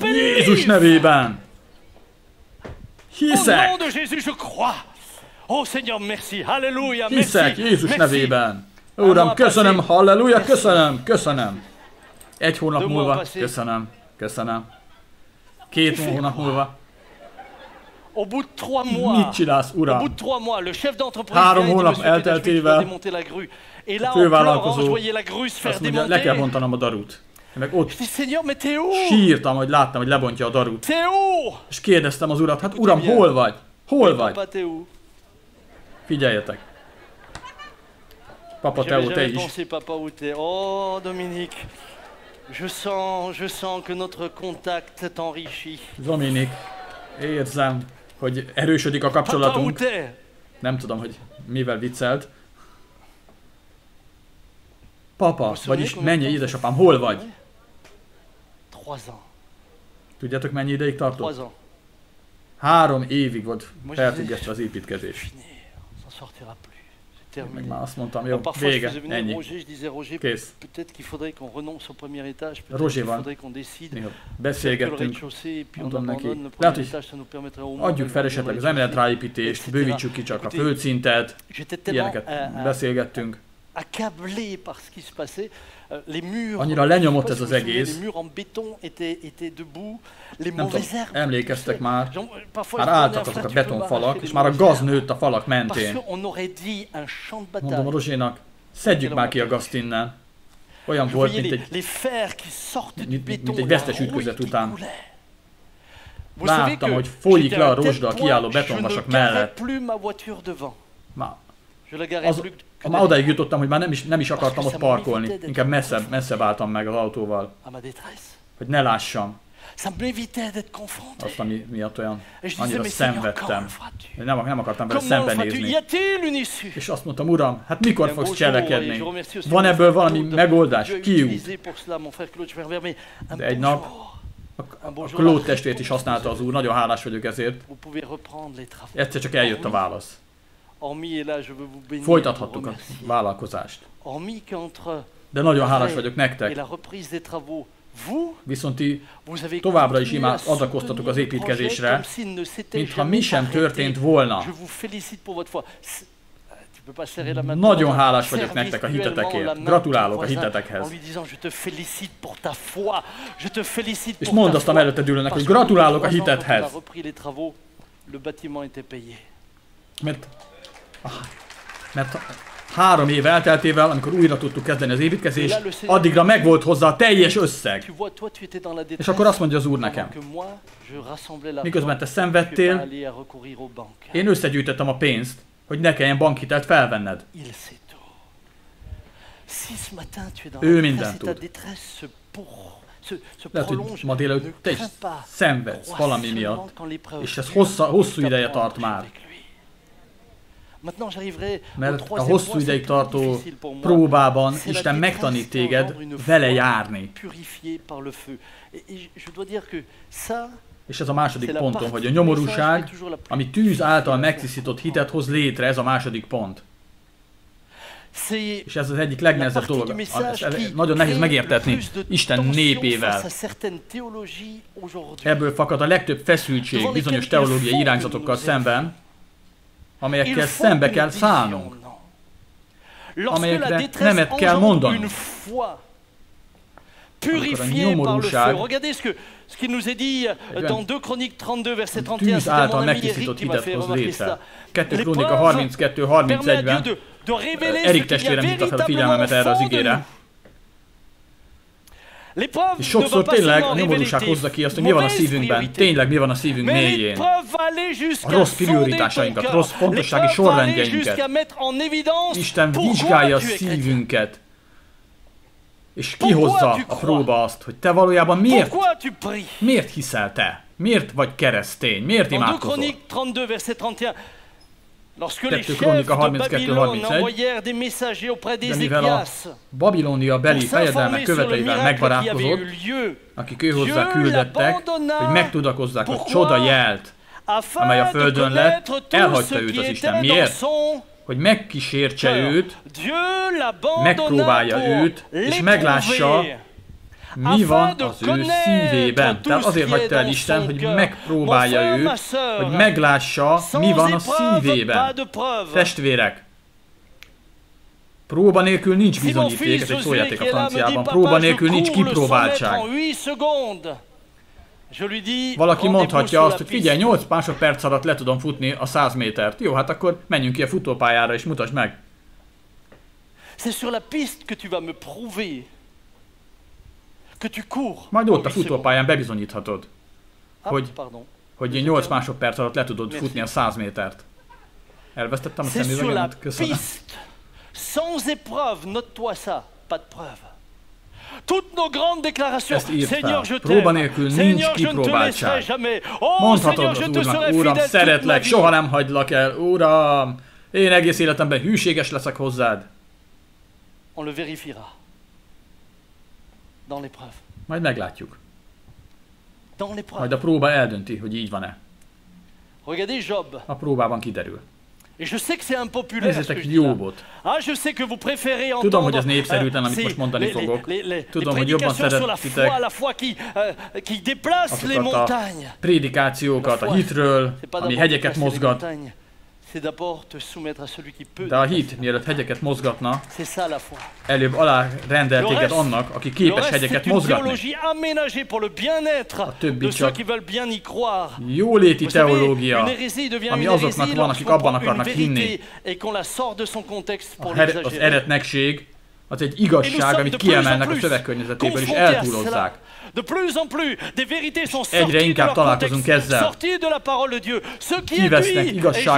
Jézus nevében! Hiszek! Hiszek Jézus nevében! Uram, köszönöm, halleluja, köszönöm, köszönöm! 1 hónap múlva, köszönöm, köszönöm. 2 hónap múlva. Mit csinálsz, uram? 3 hónap elteltével a fővállalkozó azt mondja, le kell bontanom a darut. Meg ott sírtam, hogy láttam, hogy lebontja a darut. És kérdeztem az urat, hát uram, hol vagy? Hol vagy? Figyeljetek. Papa Teo, te is. Oh, Dominique, je sens que notre contact t'enrichit. Dominik, érzem, hogy erősödik a kapcsolatunk. Nem tudom, hogy mivel viccelt. Papa, vagyis mennyi édesapám, hol vagy? 3 ans. Tudjátok, mennyi ideig tartott? 3 évig volt felfüggesztve az építkezés. Meg már azt mondtam, jó, vége, ennyi. Kész. Rozséval beszélgettünk, mondom neki, lehet, hogy adjuk fel esetleg az emeletráépítést, bővítsük ki csak a földszintet, ilyeneket beszélgettünk. Annyira lenyomott ez az egész. Nem tudom, emlékeztek már álltak azok a betonfalak, és már a gaz nőtt a falak mentén. Mondom a Rozsénak, szedjük már ki a gazt innen. Olyan volt, mint egy vesztes ütközet után. Láttam, hogy folyik le a rozsda a kiálló betonvasak mellett. Már odáig jutottam, hogy már nem is akartam ott parkolni. Inkább messzebb álltam meg az autóval. Hogy ne lássam. Azt, ami miatt olyan annyira szenvedtem. Nem akartam vele szembenézni. És azt mondtam, uram, hát mikor fogsz cselekedni? Van ebből valami megoldás? Kiút? De egy nap a Claude testvért is használta az úr, nagyon hálás vagyok ezért. Egyszer csak eljött a válasz. Folytathattuk a vállalkozást. De nagyon hálás vagyok nektek. Viszont ti továbbra is adakoztatok az építkezésre, mintha mi sem történt volna. Nagyon hálás vagyok nektek a hitetekért. Gratulálok a hitetekhez. És mondd azt a mellette ülőnek, hogy gratulálok a hitethez. Mert 3 év elteltével, amikor újra tudtuk kezdeni az építkezést, addigra megvolt hozzá a teljes összeg. És akkor azt mondja az úr nekem, miközben te szenvedtél, én összegyűjtöttem a pénzt, hogy ne kelljen bankhitelt felvenned. Ő mindent tud. Lehet, hogy ma délelőtt te is szenvedsz valami miatt, és ez hosszú ideje tart már. Mert a hosszú ideig tartó próbában Isten megtanít téged vele járni. És ez a második pontom, hogy a nyomorúság, ami tűz által megtisztított hitet hoz létre, ez a második pont. És ez az egyik legnehezebb dolog, nagyon nehéz megértetni Isten népével. Ebből fakad a legtöbb feszültség bizonyos teológiai irányzatokkal szemben, amelyekkel szembe kell szállnunk, amelyekre nemet kell mondanunk. Amikor a nyomorúság tűz által megtisztított hitet hoz létre. 2 Krónika 32-31-ben Erik testvérem hívta fel a figyelmemet erre az igére. És sokszor tényleg a nyomorúság hozza ki azt, hogy mi van a szívünkben, tényleg mi van a szívünk mélyén. A rossz prioritásainkat, rossz fontossági sorrendjeinket. Isten vizsgálja a szívünket. És kihozza a próba azt, hogy te valójában miért hiszel te? Miért vagy keresztény? Miért imádkozol? Tettő Krónika 32-31, de mivel a Babilónia beli fejedelmek követeivel megbarátkozott, akik őhozzá küldettek, hogy megtudakozzák a csoda jelt, amely a földön lett, elhagyta őt az Isten. Miért? Hogy megkísértse őt, megpróbálja őt, és meglássa, mi van az ő szívében. Tehát azért hagyta el Isten, hogy megpróbálja őt, hogy meglássa, mi van a szívében. Testvérek, próba nélkül nincs bizonyíték, ez egy szójáték a franciában, próba nélkül nincs kipróbáltság. Valaki mondhatja azt, hogy figyelj, 8 másodperc alatt le tudom futni a 100 métert. Jó, hát akkor menjünk ki a futópályára és mutasd meg. Majd ott a futópályán bebizonyíthatod, hogy 8 másodperc alatt le tudod futni a 100 métert. Elvesztettem a szemüvegemet, köszönöm. Sans épreuve, note-toi ça, pas de preuve. Toutes nos grandes déclarations, Seigneur, je t'aime, Seigneur, je ne te laisserai jamais. Oh, Seigneur, je te serai fidèle toute ma vie. Soha nem hagylak el, Uram, én egész életemben hűséges leszek hozzád. On le vérifiera. Dans l'épreuve. Majd meglátjuk. Majd a próba eldönti, hogy így van-e. Regardez Job. A próbában kiderül. Et je sais que c'est impopulaire ce que je dis là. Ah, je sais que vous préférez entendre. Tudom, hogy ez népszerűtlen, amit most mondani fogok. Tudom, hogy jobban szeretitek azokat a prédikációkat a hitről, ami hegyeket mozgat. De a hit, mielőtt hegyeket mozgatna, előbb alá rendel téged annak, aki képes hegyeket mozgatni. A többi csak jóléti teológia, ami azoknak van, akik abban akarnak hinni. Az eretnekség, az egy igazság, amit kiemelnek a szövegkörnyezetéből és eltúlozzák. De plus en plus, des vérités sont sorties de leur contexte, sorties de la parole de Dieu. Ce qui est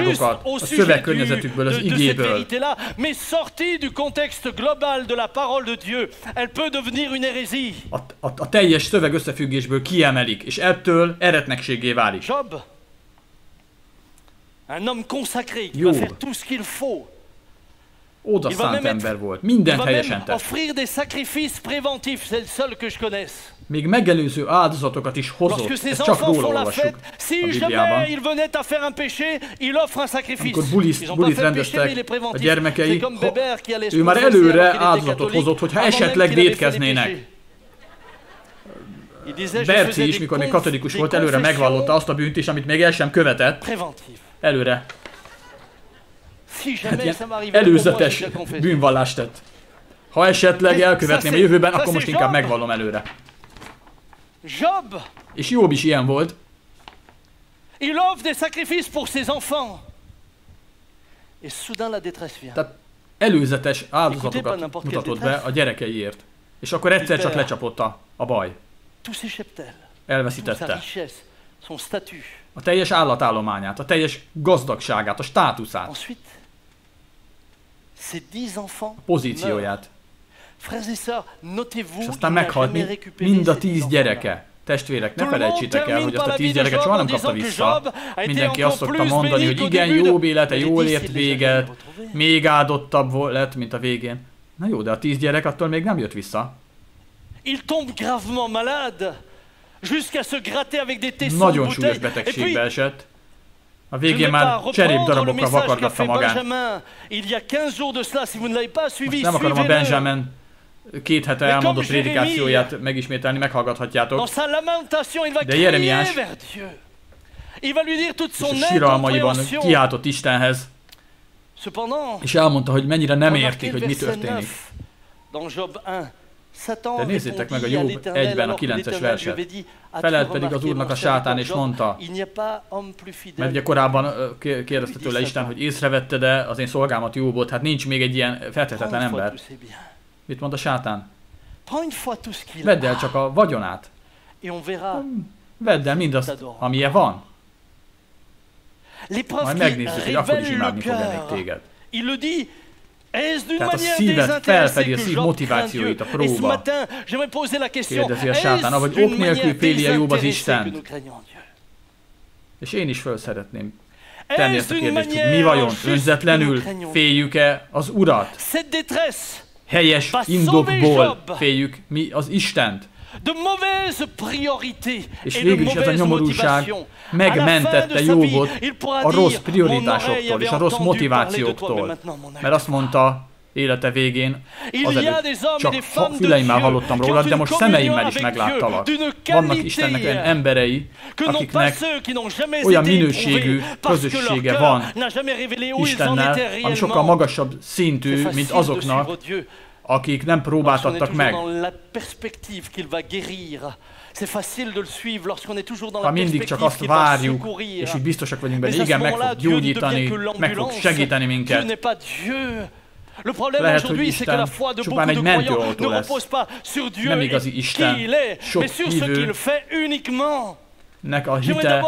juste au sujet de cette vérité-là, mais sortie du contexte global de la parole de Dieu, elle peut devenir une hérésie. A teljes szöveg összefüggésből kiemelik, és ettől eretnekségé válik. Job, un homme consacré qui va faire tout ce qu'il faut. Oda szánt ember volt, mindent helyesen tett. Offrir des sacrifices préventifs, c'est le seul que je connaisse. Még megelőző áldozatokat is hozott, ezt csak róla olvassuk a Bibliában. Amikor bulit rendeztek a gyermekei, ő már előre áldozatot hozott, hogyha esetleg vétkeznének. Berci is, mikor még katolikus volt, előre megvallotta azt a bűnt is, amit még el sem követett. Előre. Hát ilyen előzetes bűnvallást tett. Ha esetleg elkövetném a jövőben, akkor most inkább megvallom előre. Job. És Job is ilyen volt. Il offre des sacrifices pour ses enfants. Et soudain la détresse vient. Tehát előzetes áldozatokat mutatott be a gyerekeiért. És akkor egyszer csak lecsapott a baj. Elveszítette a teljes állatállományát, a teljes gazdagságát, a státuszát, a pozícióját. És aztán meghalt mind a 10 gyereke. Testvérek, ne felejtsétek el, hogy azt a 10 gyereket soha nem kapta vissza. Mindenki azt szokta mondani, hogy igen, Jobb élete jól ért véget, még áldottabb lett, mint a végén. Na jó, de a 10 gyerek attól még nem jött vissza. Nagyon súlyos betegségbe esett. A végén már cserépdarabokkal vakargatta magát. Most nem akarom a Benjamin 2 hete elmondott prédikációját megismételni, meghallgathatjátok. De Jeremiás és a síralmaiban kiáltott Istenhez, és elmondta, hogy mennyire nem érti, hogy mi történik. De nézzétek meg a Jobb 1-ben a 9-es verset. Felelt pedig az Úrnak a sátán, és mondta, mert ugye korábban kérdezte tőle Isten, hogy észrevette-e az én szolgámat Jobbot, hát nincs még egy ilyen feltétlen ember. Mit mond a sátán? Vedd el csak a vagyonát. Vedd el mindazt, amilyen van. Majd megnézzük, hogy akkor is imádni fog még téged. Tehát a szíved felfedi a szív motivációit a próba. Kérdezi a sátán, avagy ok nélkül féli-e jobb az Istent? És én is föl szeretném tenni ezt a kérdést, hogy mi vajon önzetlenül féljük-e az Urat? Helyes indokból féljük mi az Istent? És végül is ez a nyomorúság megmentette Jóbot a rossz prioritásoktól és a rossz motivációktól. Mert azt mondta élete végén, azelőtt csak füleimmel hallottam róla, de most szemeimmel is megláttalak. Vannak Istennek olyan emberei, akiknek olyan minőségű közössége van Istennel, ami sokkal magasabb szintű, mint azoknak, akik nem próbáltattak meg. Ha mindig csak azt várjuk, és úgy biztosak vagyunk benne, igen, meg fog gyógyítani, meg fog segíteni minket. Lehet, hogy Isten csupán egy mentőautó lesz. Nem igazi Isten. Sok hívőnek a hite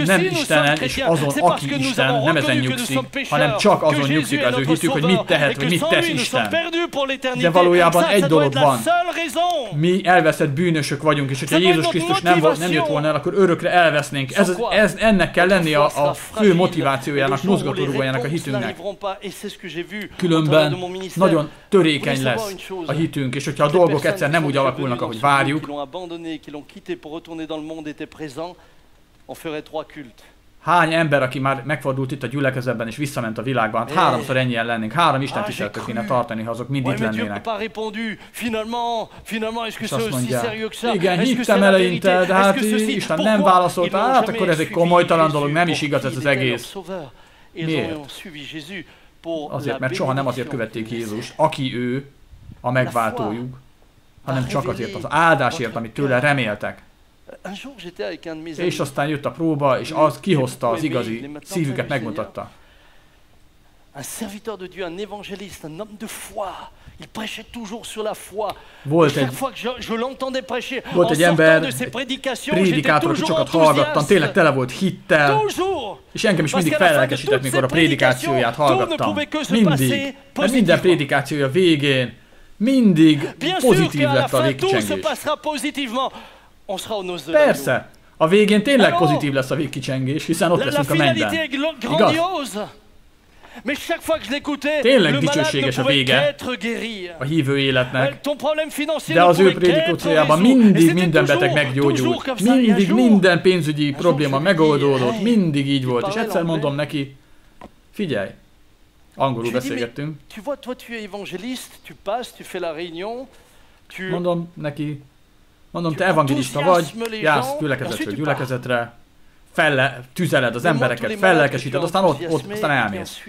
nem Istenen és azon, aki Isten, nem ezen nyugszik, hanem csak azon nyugszik az ő hitük, hogy mit tehet, vagy mit tesz Isten. De valójában egy dolog van. Mi elveszett bűnösök vagyunk, és hogyha Jézus Krisztus nem jött volna el, akkor örökre elvesznénk. Ennek kell lennie a fő motivációjának, mozgatórugójának a hitünknek. Különben nagyon törékeny lesz a hitünk, és hogyha a dolgok egyszer nem úgy alakulnak, ahogy várjuk, hány ember, aki már megfordult itt a gyülekezetben és visszament a világban, hát 3-szor ennyien lennénk, 3 istentiszteletet kéne tartani, ha azok mind itt lennének. És azt mondja, igen, hittem eleinte, de hát Isten nem válaszolt, hát akkor ez egy komolytalan dolog, nem is igaz ez az egész. Miért? Azért, mert soha nem azért követték Jézust, aki ő, a megváltójuk, hanem csak azért az áldásért, amit tőle reméltek. És aztán jött a próba, és az kihozta az igazi szívüket, megmutatta. Volt egy ember, prédikátor, aki sokat hallgattam, tényleg tele volt hittel, és engem is mindig fellelkesített, mikor a prédikációját hallgattam. Mindig, mert minden prédikációja végén mindig pozitív lett a végkicsengés. Persze, a végén tényleg pozitív lesz a végkicsengés, hiszen ott leszünk a mennyben. Igaz? Tényleg dicsőséges a vége a hívő életnek, de az ő prédikációjában mindig minden beteg meggyógyult, mindig minden pénzügyi probléma megoldódott, mindig így volt. És egyszer mondom neki, figyelj, angolul beszélgettünk, mondom neki, te evangélista vagy, jársz gyülekezetről gyülekezetre, tüzeled az embereket, fellelkesíted, aztán aztán elmész.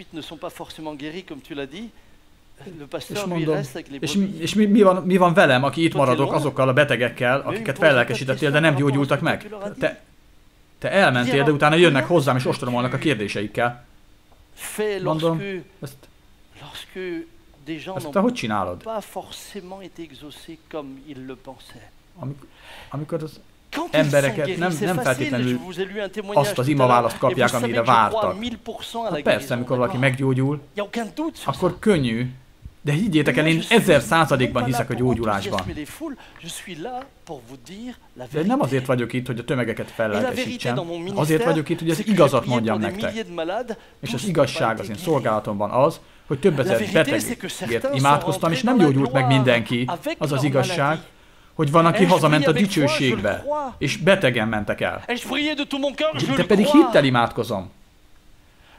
És mondom, és mi van velem, aki itt maradok azokkal a betegekkel, akiket fellelkesítettél, de nem gyógyultak meg? Te elmentél, de utána jönnek hozzám és ostromolnak a kérdéseikkel. Mondom, ezt te hogy csinálod? Amikor az embereket nem feltétlenül azt az imaválaszt kapják, amire vártak. Hát persze, amikor valaki meggyógyul, akkor könnyű, de higgyétek el, én 1000%-ban hiszek a gyógyulásban. De nem azért vagyok itt, hogy a tömegeket fellelkesítsem, azért vagyok itt, hogy az igazat mondjam nektek. És az igazság az én szolgálatomban az, hogy több ezer betegért imádkoztam, és nem gyógyult meg mindenki, az az igazság, hogy van, aki hazament a dicsőségbe, és betegen mentek el. Te pedig hittel imádkozom.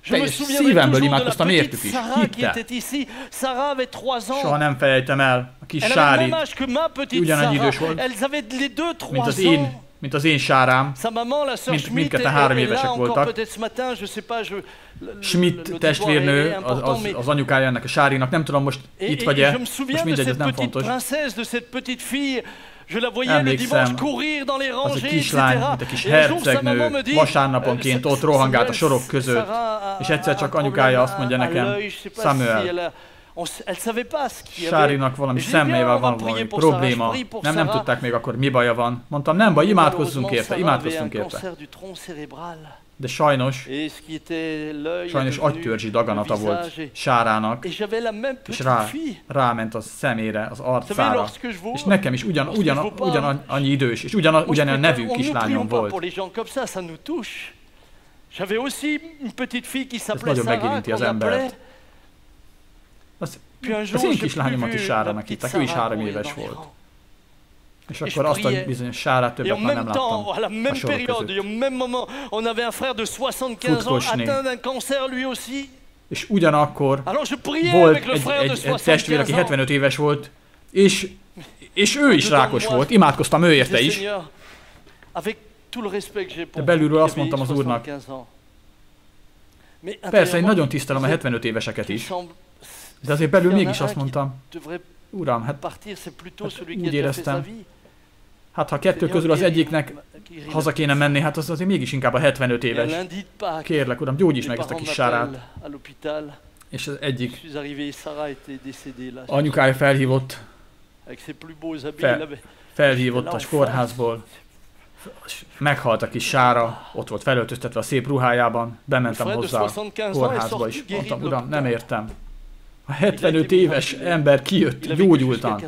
Teljes szívemből imádkoztam értük is. Hittel. Soha nem felejtem el a kis Sárit. Ugyanannyi idős volt, mint az én Sárám. Mindketten 3 évesek voltak. Schmidt testvérnő, az anyukája ennek a Sárinak, nem tudom most itt vagy-e, most mindegy, ez nem fontos. Emlékszem, az egy kislány, mint egy kis hercegnő, vasárnaponként ott rohangált a sorok között, és egyszer csak anyukája azt mondja nekem, Samuel, Sárinak valami szemmével van valami probléma, nem tudták még akkor mi baja van. Mondtam, nem baj, imádkozzunk érte. de sajnos agytörzsi daganata volt Sárának, és ráment a szemére, az arcára. És nekem is ugyanannyi idős, és ugyanolyan nevű kislányom volt. Ez nagyon megérinti az embert. Az én kislányomat is Sárának hitták, ő is 3 éves volt. És akkor azt a bizonyos Sárát többet már nem láttam a sorok között. És ugyanakkor volt egy testvér, aki 75 éves volt, és ő is rákos volt, imádkoztam ő érte is. De belülről azt mondtam az Úrnak, persze, én nagyon tisztelem a 75 éveseket is, de azért belül mégis azt mondtam, Uram, hát úgy éreztem, hát ha 2 közül az egyiknek haza kéne menni, hát az azért mégis inkább a 75 éves. Kérlek, Uram, gyógyíts meg ezt a kis Sárát. És az egyik anyukája felhívott a kórházból. Meghalt a kis Sára, ott volt felöltöztetve a szép ruhájában, bementem hozzá a kórházba, és mondtam, Uram, nem értem. A 75 éves ember kijött gyógyultan.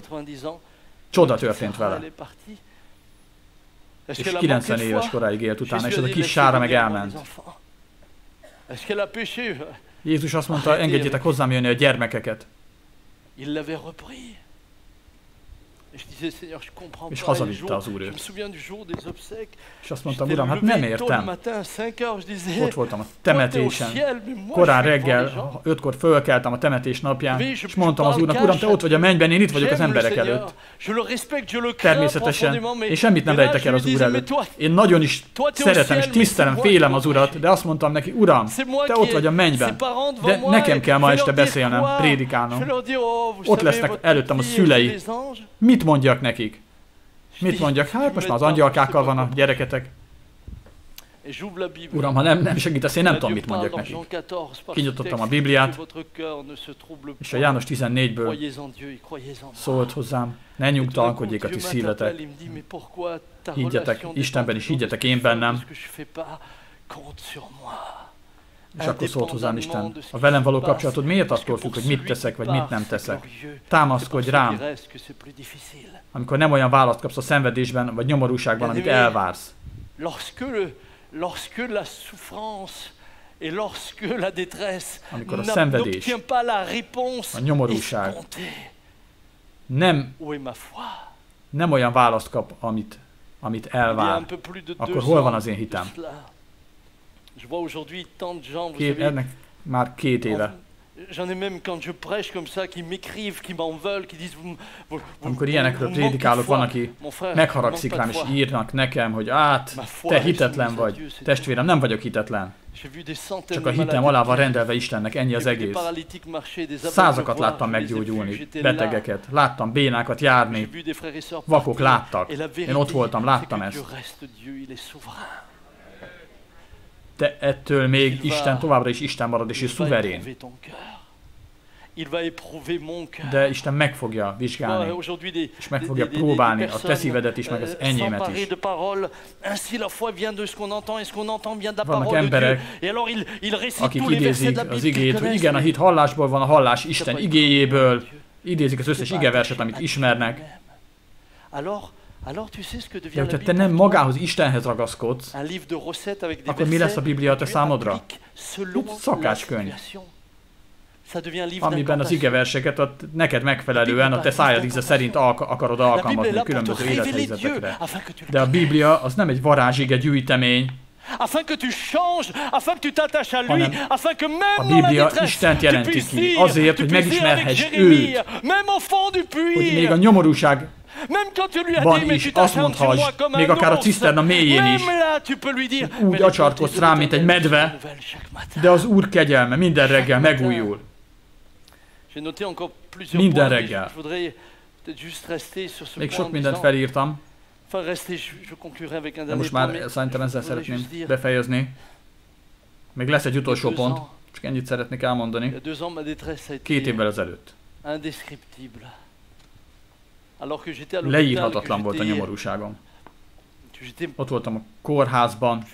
Csoda történt vele. És 90 éves koráig élt utána, és ez a kis Sára meg elment. Jézus azt mondta, engedjétek hozzám jönni a gyermekeket. És hazavitte az Úr őt. És azt mondtam, Uram, hát nem értem. Ott voltam a temetésen. Korán reggel, 5-kor fölkeltem a temetés napján, és mondtam az Úrnak, Uram, te ott vagy a mennyben, én itt vagyok az emberek előtt. Természetesen, én semmit nem rejtek el az Úr előtt. Én nagyon is szeretem és tisztelem, félem az Urat, de azt mondtam neki, Uram, te ott vagy a mennyben, de nekem kell ma este beszélnem, prédikálnom. Ott lesznek előttem a szülei. Mit mondjak nekik? Mit mondjak? Hát most már az angyalkákkal van a gyereketek. Uram, ha nem segítesz, én nem tudom, mit mondjak nekik. Kinyitottam a Bibliát, és a János 14-ből szólt hozzám, ne nyugtalankodjék a ti szívetek, higgyetek Istenben is, higgyetek én bennem. És akkor szólt hozzám Isten, a velem való kapcsolatod miért attól függ, hogy mit teszek, vagy mit nem teszek? Támaszkodj rám, amikor nem olyan választ kapsz a szenvedésben, vagy nyomorúságban, amit elvársz. Amikor a szenvedés, a nyomorúság nem olyan választ kap, amit elvár, akkor hol van az én hitem? Ennek már 2 éve. Amikor ilyenekről prédikálok, van, aki megharagszik rám, és írnak nekem, hogy te hitetlen vagy. Testvérem, nem vagyok hitetlen. Csak a hitem alá van rendelve Istennek, ennyi az egész. Százakat láttam meggyógyulni, betegeket, láttam bénákat járni, vakok láttak. Én ott voltam, láttam ezt. De ettől még Isten továbbra is Isten marad, és ő szuverén. De Isten meg fogja vizsgálni, és meg fogja próbálni a te szívedet is, meg az enyémet is. Vannak emberek, akik idézik az igét, hogy igen, a hit hallásból van, a hallás Isten igéjéből, idézik az összes igeverset, amit ismernek. De hogyha te nem magához, Istenhez ragaszkodsz, akkor mi lesz a Biblia a te számodra? Szakácskönyv. Amiben az igeverseket neked megfelelően, a te szájad íze szerint akarod alkalmazni különböző élethelyzetekre. De a Biblia az nem egy varázsige gyűjtemény, hanem a Biblia Istent jelenti ki, azért, hogy megismerhess őt, hogy még a nyomorúság van is, azt mondhass, még akár a ciszterna mélyén is, úgy acsarkodsz rám, mint egy medve, de az Úr kegyelme minden reggel megújul. Minden reggel. Még sok mindent felírtam, de most már szerintem ezzel szeretném befejezni. Még lesz egy utolsó pont, csak ennyit szeretnék elmondani. 2 évvel ezelőtt. Leírhatatlan volt a nyomorúságom. Ott voltam a kórházban,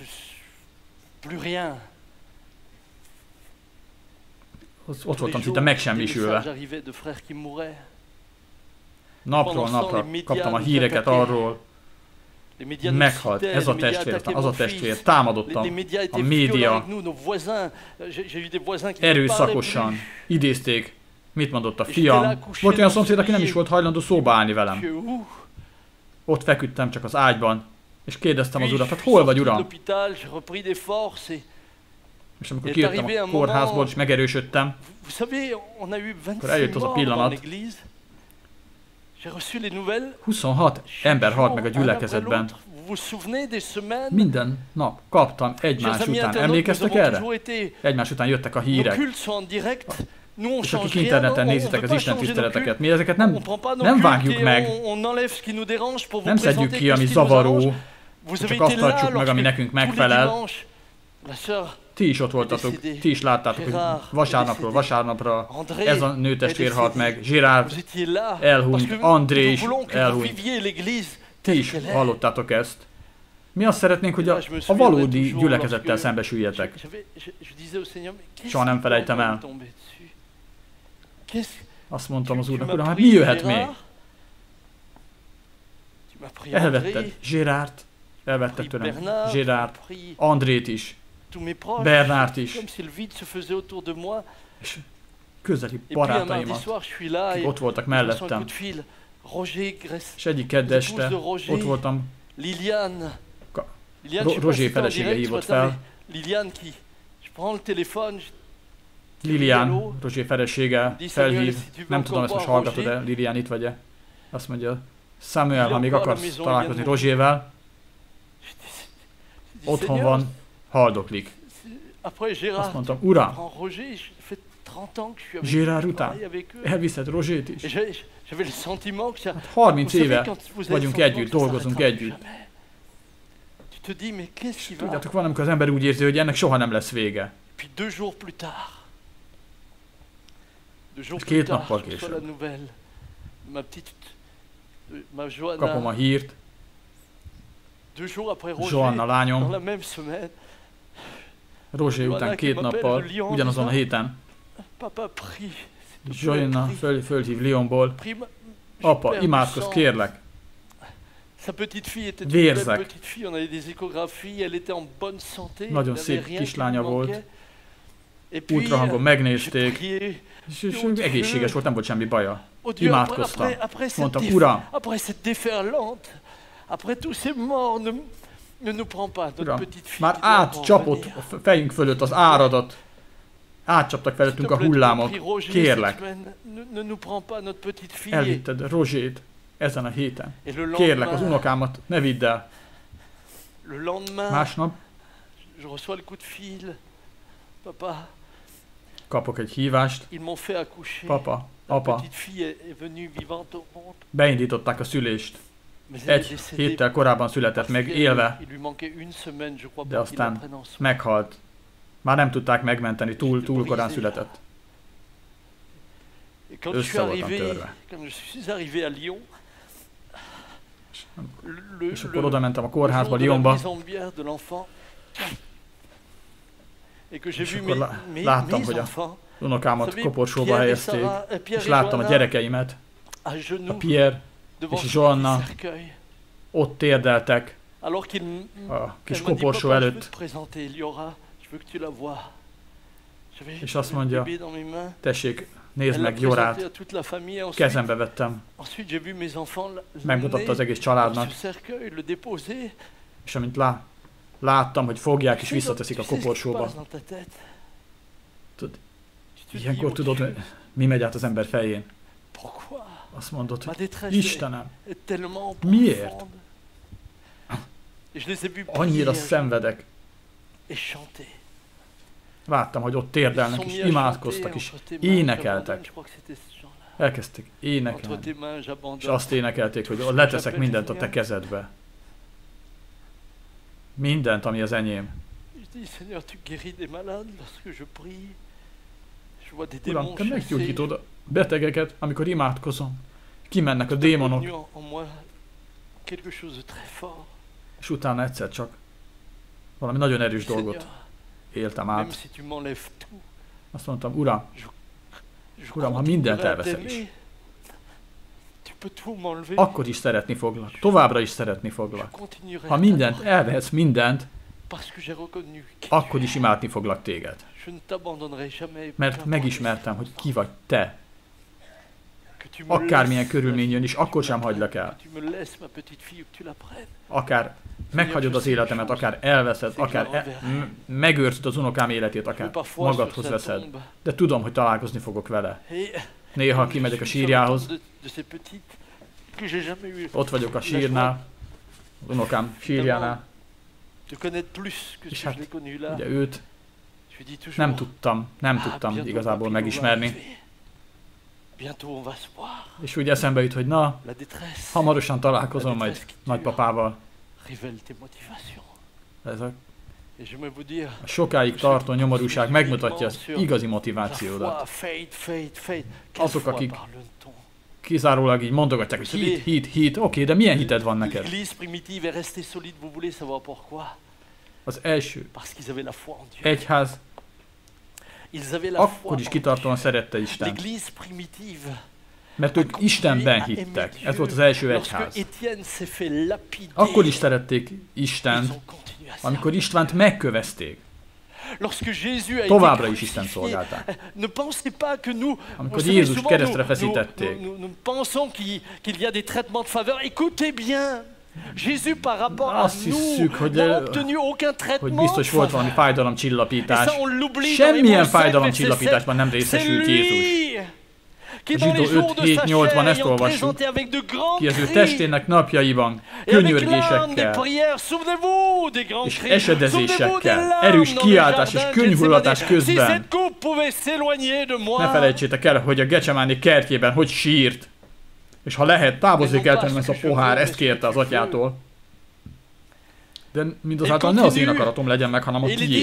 Ott voltam szinte megsemmisülve. Napról napra kaptam a híreket arról, meghalt ez a testvér, az a testvér, támadottam. A média erőszakosan idézték, mit mondott a fiam. Volt olyan szomszéd, aki nem is volt hajlandó szóba állni velem. Ott feküdtem csak az ágyban, és kérdeztem az urat, hát hol vagy, uram? És amikor kijöttem a kórházból, és megerősödtem, akkor eljött az a pillanat, 26 ember halt meg a gyülekezetben. Minden nap kaptam egymás után. Emlékeztek erre? Egymás után jöttek a hírek. És akik interneten nézitek az Isten tiszteleteket, mi ezeket nem vágjuk meg, nem szedjük ki, ami zavaró, csak azt tartsuk meg, ami nekünk megfelel. Ti is ott voltatok, ti is láttátok, hogy vasárnapról vasárnapra ez a nőtestvér halt meg, Gérard elhunyt, André is elhunyt. Ti is hallottátok ezt. Mi azt szeretnénk, hogy a valódi gyülekezettel szembesüljetek. Soha nem felejtem el. Azt mondtam az úrnak, uram, hát mi jöhet még? Elvetted Gérard, elvetted tőlem Gérard, Andrét is, Bernárt is, és közeli barátaimat, akik ott voltak mellettem. És egyik kedd este ott voltam, Rozsé felesége hívott fel, Lilian, Rozsé felesége felhív, nem tudom, ezt most hallgatod-e, Lilian itt vagy-e? Azt mondja, Samuel, ha még akarsz találkozni Rozsével, otthon van, haldoklik. Azt mondtam, uram, Gérard után elviszed Rozsét is. Hát 30 éve vagyunk együtt, dolgozunk együtt. Tudjátok, van, amikor az ember úgy érzi, hogy ennek soha nem lesz vége. És 2 nappal később kapom a hírt, Joanna lányom, Rozsé után 2 nappal, ugyanazon a héten, Joanna fölhív Lyonból, apa, imádkozz, kérlek, vérzek. Nagyon szép kislánya volt, ultrahangon megnézték, és egészséges volt, nem volt semmi baja. Imádkoztam. Mondtam, uram, uram, már átcsapott a fejünk fölött az áradat. Átcsaptak felettünk a hullámok. Kérlek, elvitted Rozsét ezen a héten. Kérlek, az unokámat ne vidd el. Másnap kapok egy hívást. Papa, apa, beindították a szülést. 1 héttel korábban született meg, élve, de aztán meghalt. Már nem tudták megmenteni, túl korán született. Össze voltam törve. És akkor oda mentem a kórházba, Lyonba, és akkor láttam, hogy a unokámat koporsóba helyezték, és láttam a gyerekeimet, a Pierre és Joanna ott térdeltek a kis koporsó előtt, és azt mondja, tessék, nézd meg Jorát, kezembe vettem, megmutatta az egész családnak, és amint láttam, hogy fogják és visszateszik a koporsóba. Ilyenkor tudod, mi megy át az ember fején. Azt mondod, hogy Istenem, miért? Annyira szenvedek. Láttam, hogy ott térdelnek, és imádkoztak, és énekeltek. Elkezdték énekelni, és azt énekelték, hogy leteszek mindent a te kezedbe. Mindent, ami az enyém. Uram, te meggyógyítod a betegeket, amikor imádkozom. Kimennek a démonok. És utána egyszer csak valami nagyon erős dolgot éltem át. Azt mondtam, Uram, ha mindent elveszel is, akkor is szeretni foglak, továbbra is szeretni foglak. Ha mindent elvehetsz, mindent, akkor is imádni foglak téged. Mert megismertem, hogy ki vagy te. Akármilyen körülmény jön is, akkor sem hagylak el. Akár meghagyod az életemet, akár elveszed, akár megőrzöd az unokám életét, akár magadhoz veszed. De tudom, hogy találkozni fogok vele. Néha kimegyek a sírjához, ott vagyok a sírnál, az unokám sírjánál, és hát ugye őt nem tudtam igazából megismerni. És úgy eszembe jut, hogy na, hamarosan találkozom majd nagypapával. Ez a sokáig tartó nyomorúság megmutatja az igazi motivációdat. Azok, akik kizárólag így mondogatják, hogy hit, oké, de milyen hited van neked? Az első egyház akkor is kitartóan szerette Isten. Mert ők Istenben hittek. Ez volt az első egyház. Akkor is szerették Istent, amikor Istvánt megkövezték. Továbbra is Isten szolgálták. Amikor Jézus keresztre feszítették. Azt hiszük, hogy biztos volt valami fájdalomcsillapítás. Semmilyen fájdalomcsillapításban nem részesült Jézus. A Zsidó 5-7-8-ban ezt olvassuk, ki az ő testének napjaiban könyörgésekkel és esedezésekkel, erős kiáltás és könyhullatás közben. Ne felejtsétek el, hogy a Gecsemáné kertjében hogy sírt, és ha lehet, távozzék el tőlem ezt a pohár, ezt kérte az atyától. De mindazáltal ne az én akaratom legyen meg, hanem a tiéd. És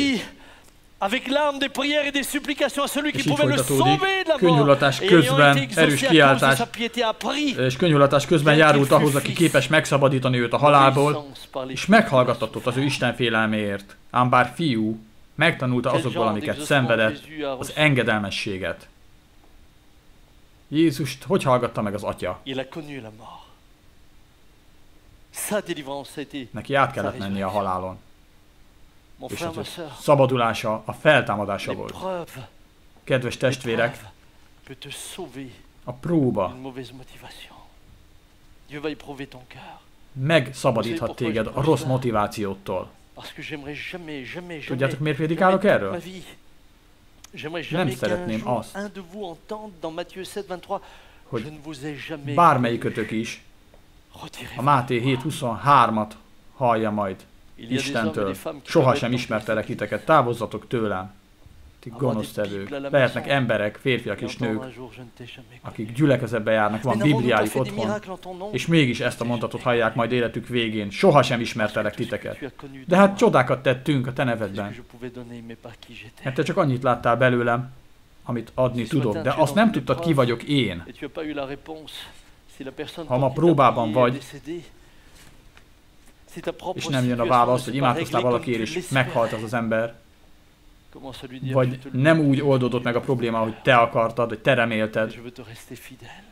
így folytatódik, könyhullatás közben, erős kiáltás, és könyhullatás közben járult ahhoz, aki képes megszabadítani őt a halálból, és meghallgattatott az ő istenfélelméért. Ám bár fiú megtanulta azokból, amiket szenvedett, az engedelmességet. Jézust hogy hallgatta meg az atya? Neki át kellett mennie a halálon. És az szabadulása a feltámadása volt. Kedves testvérek, a próba megszabadíthat téged a rossz motivációtól. Tudjátok, miért prédikálok erről? Nem szeretném azt, hogy bármelyikötök is a Máté 7:23-at hallja majd Istentől. Sohasem ismertelek titeket, távozzatok tőlem. Ti gonosztevők. Lehetnek emberek, férfiak és nők, akik gyülekezetbe járnak, van Bibliájuk otthon, és mégis ezt a mondatot hallják majd életük végén. Sohasem ismertelek titeket. De hát csodákat tettünk a te nevedben. Mert te csak annyit láttál belőlem, amit adni tudok, de azt nem tudtad, ki vagyok én. Ha ma próbában vagy, és nem jön a válasz, hogy imádkoztál valakiért, és meghalt az az ember, vagy nem úgy oldódott meg a probléma, hogy te akartad, vagy te remélted,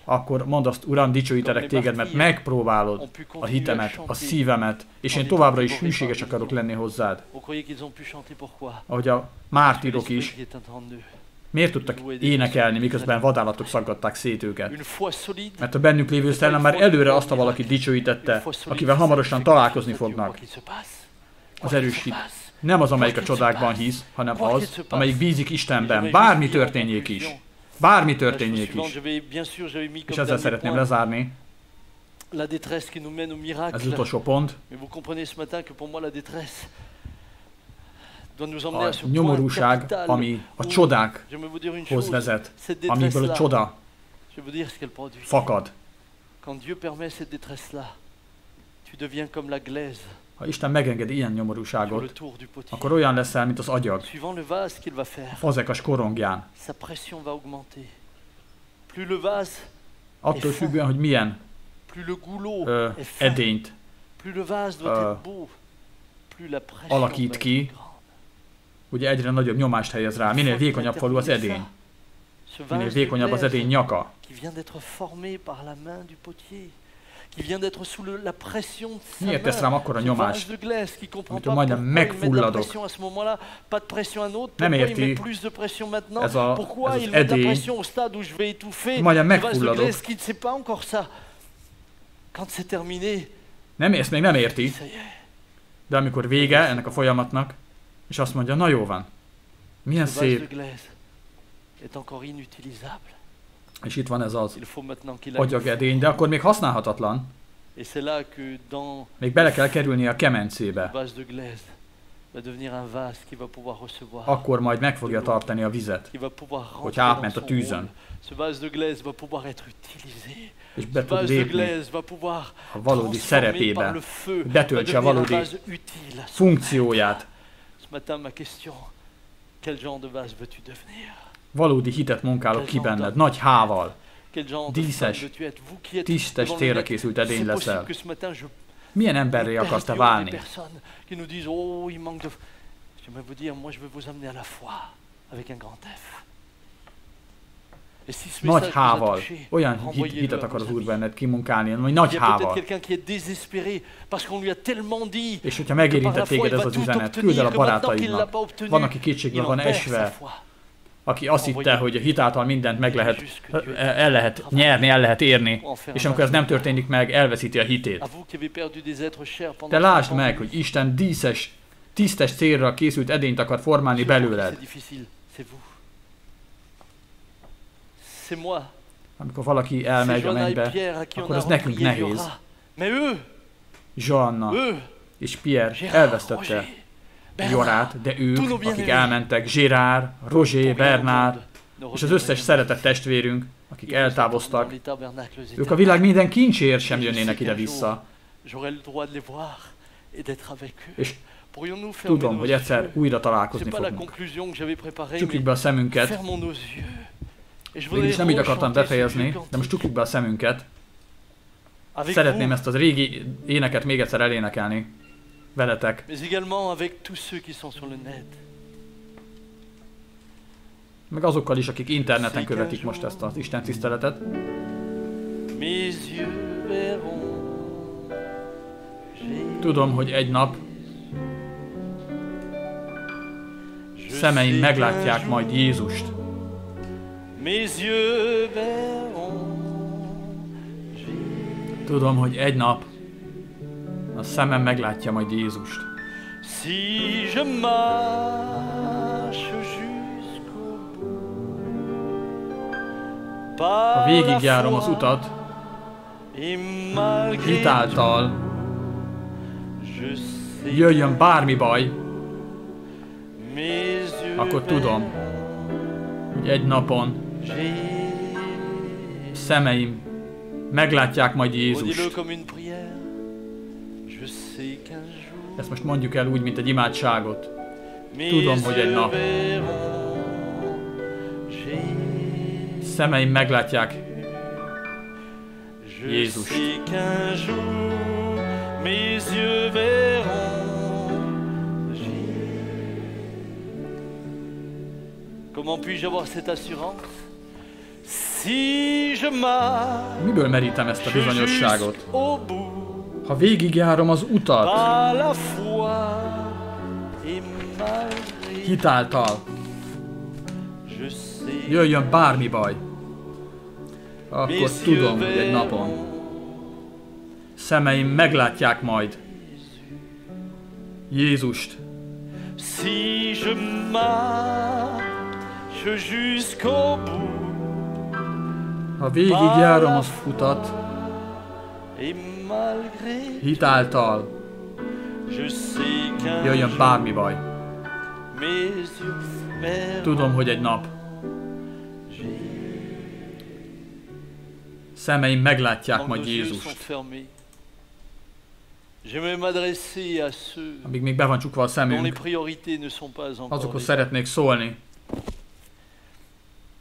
akkor mondd azt, Uram, dicsőítelek téged, mert megpróbálod a hitemet, a szívemet, és én továbbra is hűséges akarok lenni hozzád. Ahogy a mártírok is, miért tudtak énekelni, miközben vadállatok szaggatták szét őket? Mert a bennük lévő szellem már előre azt a valakit dicsőítette, akivel hamarosan találkozni fognak. Az erős hit nem az, amelyik a csodákban hisz, hanem az, amelyik bízik Istenben. Bármi történjék is. Bármi történjék is. És ezzel szeretném lezárni. Ez az utolsó pont. A nyomorúság, ami a csodákhoz vezet, amiből a csoda fakad. Ha Isten megengedi ilyen nyomorúságot, akkor olyan leszel, mint az agyag a fazekas korongján. Attól függően, hogy milyen edényt alakít ki, ugye egyre nagyobb nyomást helyez rá. Minél vékonyabb falu az edény. Minél vékonyabb az edény nyaka. Miért tesz rám akkora nyomást, amitől majdnem megfulladok? Nem érti, ez az edény, majdnem megfulladok. Ezt még nem érti, de amikor vége ennek a folyamatnak, és azt mondja, na jó van, milyen szép. És itt van ez az agyagedény, de akkor még használhatatlan. Még bele kell kerülni a kemencébe. Akkor majd meg fogja tartani a vizet, hogy átment a tűzön. És be tud lépni a valódi szerepébe, betöltse a valódi funkcióját. Valódi hitet munkálok ki benned, nagy hával. Díszes, tisztes, célra készült edény leszel. Milyen emberré akarsz te válni? Nagy hával. Olyan hitet akar az Úr benned kimunkálni, hogy nagy hával. És hogyha megérintett téged ez az üzenet, küld el a barátaidnak. Van, aki kétségbe van esve, aki azt hitte, hogy a hit által mindent el lehet nyerni, el lehet érni, és amikor ez nem történik meg, elveszíti a hitét. Te lásd meg, hogy Isten díszes, tisztes célra készült edényt akar formálni belőled. Amikor valaki elmegy a mennybe, akkor az nekünk nehéz. Joanna és Pierre elvesztette Jorát, de ők, akik elmentek, Gérard, Roger, Bernard, és az összes szeretett testvérünk, akik eltávoztak, ők a világ minden kincséért sem jönnének ide-vissza. És tudom, hogy egyszer újra találkozni fogunk. Csukjuk be a szemünket. Végülis nem így akartam befejezni, de most csukjuk be a szemünket. Szeretném ezt az régi éneket még egyszer elénekelni veletek. Meg azokkal is, akik interneten követik most ezt az Isten tiszteletet. Tudom, hogy egy nap szemeim meglátják majd Jézust. Tudom, hogy egy nap a szemem meglátja majd Jézust. Ha végigjárom az utat, hitáltal, jöjjön bármi baj, akkor tudom, hogy egy napon szemeim meglátják majd Jézust. Ezt most mondjuk el úgy, mint egy imádságot. Tudom, hogy egy nap szemeim meglátják Jézust. Comment puis-je avoir cette assurance? Si je marche, miből merítem ezt a bizonyosságot? Ha végigjárom az utat, hitáltal, jöjjön bármi baj, akkor tudom, hogy egy napon szemeim meglátják majd Jézust. Si je marche jusqu'au bout, ha végigjárom az utat, hitáltal, jöjjön bármi baj. Tudom, hogy egy nap szemeim meglátják majd Jézust. Amíg még be van csukva a szemünk, azokhoz szeretnék szólni,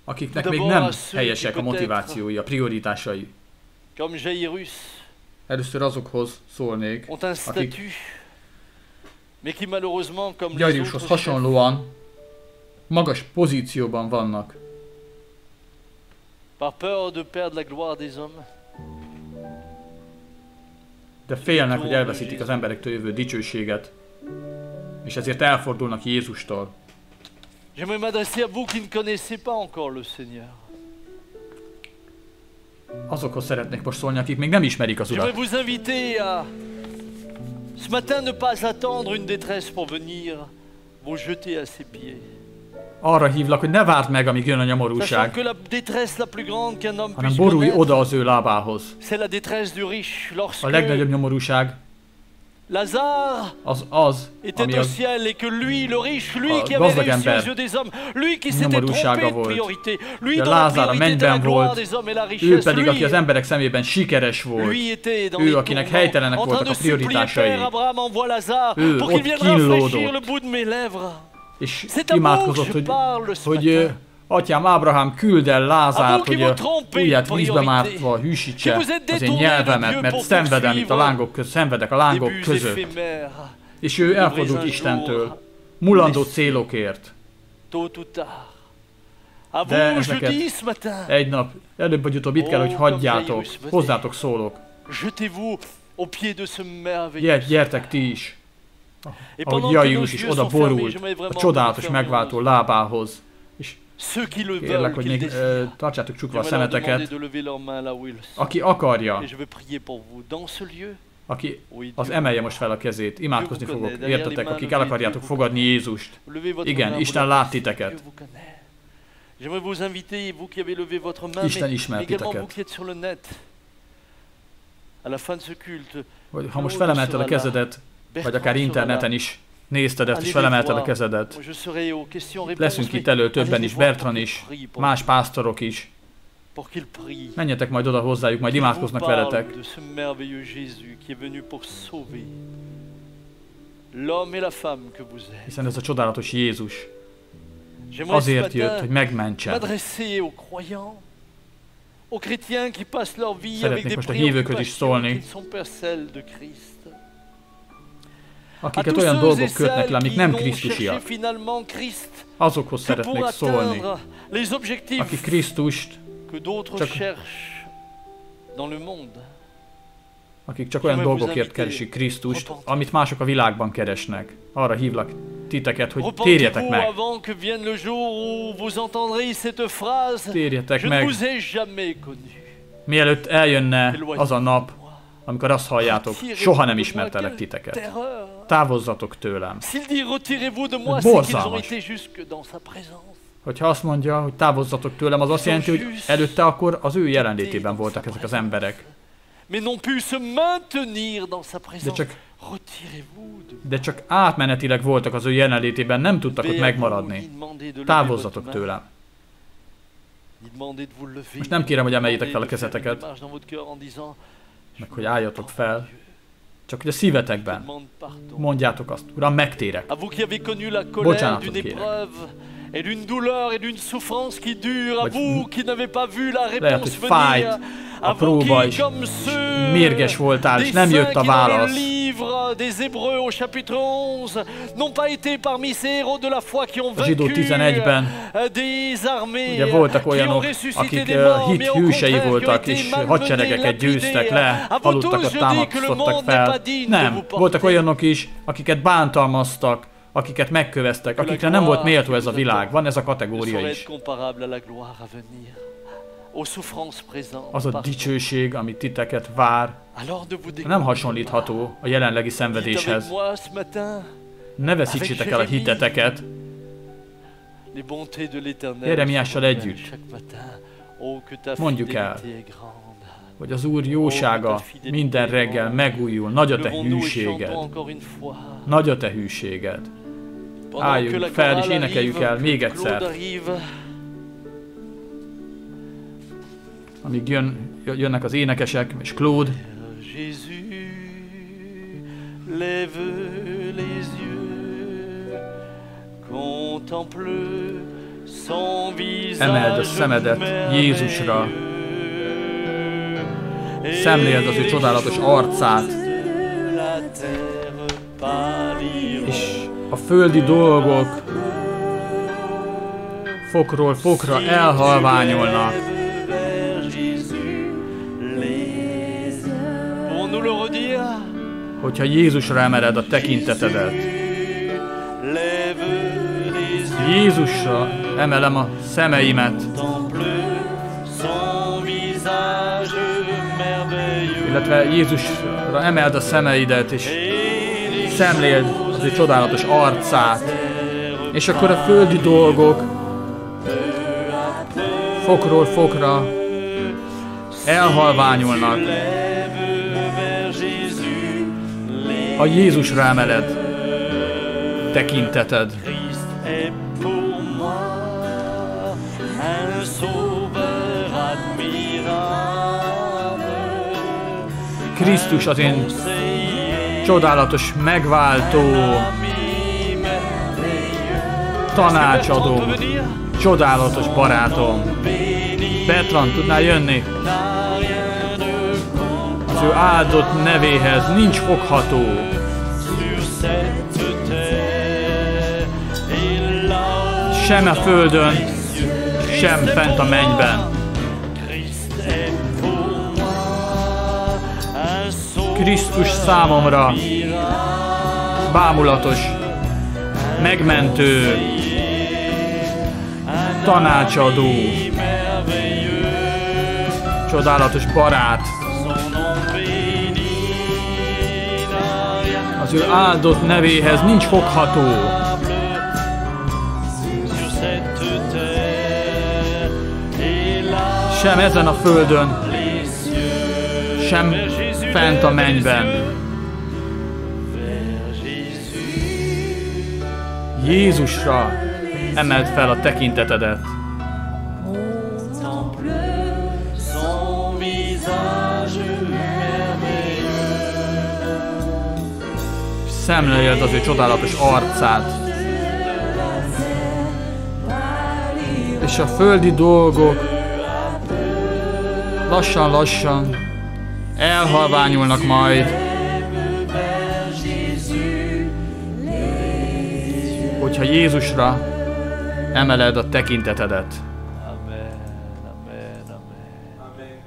akiknek még nem helyesek a motivációi, a prioritásai. Először azokhoz szólnék, akik Jairushoz hasonlóan magas pozícióban vannak. Par peur de perdre la gloire des hommes. De félnek, hogy elveszítik az emberektől jövő dicsőséget, és ezért elfordulnak Jézustól. J'aimerais m'adresser à vous qui ne connaissez pas encore le Seigneur. Azokhoz szeretnék most szólni, akik még nem ismerik az Urat. J'aimerais vous inviter à ce matin ne pas attendre une détresse pour venir vous jeter à ses pieds. Arra hívlak, hogy ne várd meg, amíg jön a nyomorúság, hanem borulj oda az ő lábához. A legnagyobb nyomorúság az, ami a gazdag ember nyomorúsága volt. De Lázár a mennyben volt, ő pedig, aki az emberek szemében sikeres volt. Ő, akinek helytelenek voltak a prioritásai. Ő ott kínlódott. És imádkozott, hogy Atyám Ábrahám, küld el Lázárt, hogy a ujját vízbe mártva hűsítse az én nyelvemet, mert szenvedem itt a lángok között, szenvedek a lángok között. És ő elfordult Istentől, mulandó célokért. De ezeket egy nap, előbb vagy utóbb itt kell, hogy hagyjátok, hozzátok szólok. Gyertek ti is. Ahogy Jairus is oda borult a csodálatos megváltó lábához. És kérlek, hogy még tartsátok csukva a szemeteket. Aki akarja, aki az emelje most fel a kezét. Imádkozni fogok, értetek, akik el akarjátok fogadni Jézust. Igen, Isten lát titeket. Isten ismer titeket. Ha most felemelted a kezedet, vagy akár interneten is nézted ezt, és felemelted a kezedet. Leszünk itt elő többen is, Bertrand is, más pásztorok is. Menjetek majd oda hozzájuk, majd imádkoznak veletek. Hiszen ez a csodálatos Jézus azért jött, hogy megmentsen. Szeretnék most a hívőkhöz is szólni, akiket olyan dolgok kötnek le, amik nem krisztusiak. Azokhoz szeretnék szólni, akik Krisztust csak olyan dolgokért keresik Krisztust, amit mások a világban keresnek. Arra hívlak titeket, hogy térjetek meg. Térjetek meg, mielőtt eljönne az a nap, amikor azt halljátok, soha nem ismertelek titeket. Távozzatok tőlem. Borzalmas. Hogyha azt mondja, hogy távozzatok tőlem, az azt jelenti, hogy előtte akkor az ő jelenlétében voltak ezek az emberek. De csak átmenetileg voltak az ő jelenlétében, nem tudtak ott megmaradni. Távozzatok tőlem. Most nem kérem, hogy emeljétek fel a kezeteket, meg hogy álljatok fel, csak hogy a szívetekben mondjátok azt, Uram, megtérek. Bocsánatot kérek. Lehet, hogy fájt a próba is, mérges voltál, és nem jött a válasz. A Zsidó 11-ben ugye voltak olyanok, akik hit hűsei voltak, és hadseregeket győztek le, halottakat támasztottak fel. Nem, voltak olyanok is, akiket bántalmaztak, akiket megköveztek, akikre nem volt méltó ez a világ. Van ez a kategória is. Az a dicsőség, ami titeket vár, nem hasonlítható a jelenlegi szenvedéshez. Ne veszítsétek el a hiteteket. Jeremiással együtt mondjuk el, hogy az Úr jósága minden reggel megújul. Nagy a te hűséged. Nagy a te hűséged. Álljunk fel és énekeljük el még egyszer. Amíg jönnek az énekesek, és Claude. Emeld a szemedet Jézusra. Szemléld az ő csodálatos arcát. És a földi dolgok fokról fokra elhalványulnak. Hogyha Jézusra emeled a tekintetedet, Jézusra emelem a szemeimet, illetve Jézusra emeld a szemeidet, és szemléld az ő csodálatos arcát, és akkor a földi dolgok fokról fokra elhalványulnak. Ha Jézusra emeled tekinteted, Krisztus az én csodálatos megváltó, tanácsadóm, csodálatos barátom. Bertrand, tudnál jönni? Az ő áldott nevéhez nincs fogható. Sem a földön, sem fent a mennyben. Krisztus számomra bámulatos, megmentő, tanácsadó, csodálatos barát. Az ő áldott nevéhez nincs fogható. Sem ezen a földön, sem fent a mennyben. Jézusra emeld fel a tekintetedet. Szemléld az ő csodálatos arcát. És a földi dolgok lassan-lassan elhalványulnak majd, hogyha Jézusra emeled a tekintetedet. Amen, amen, amen. Amen.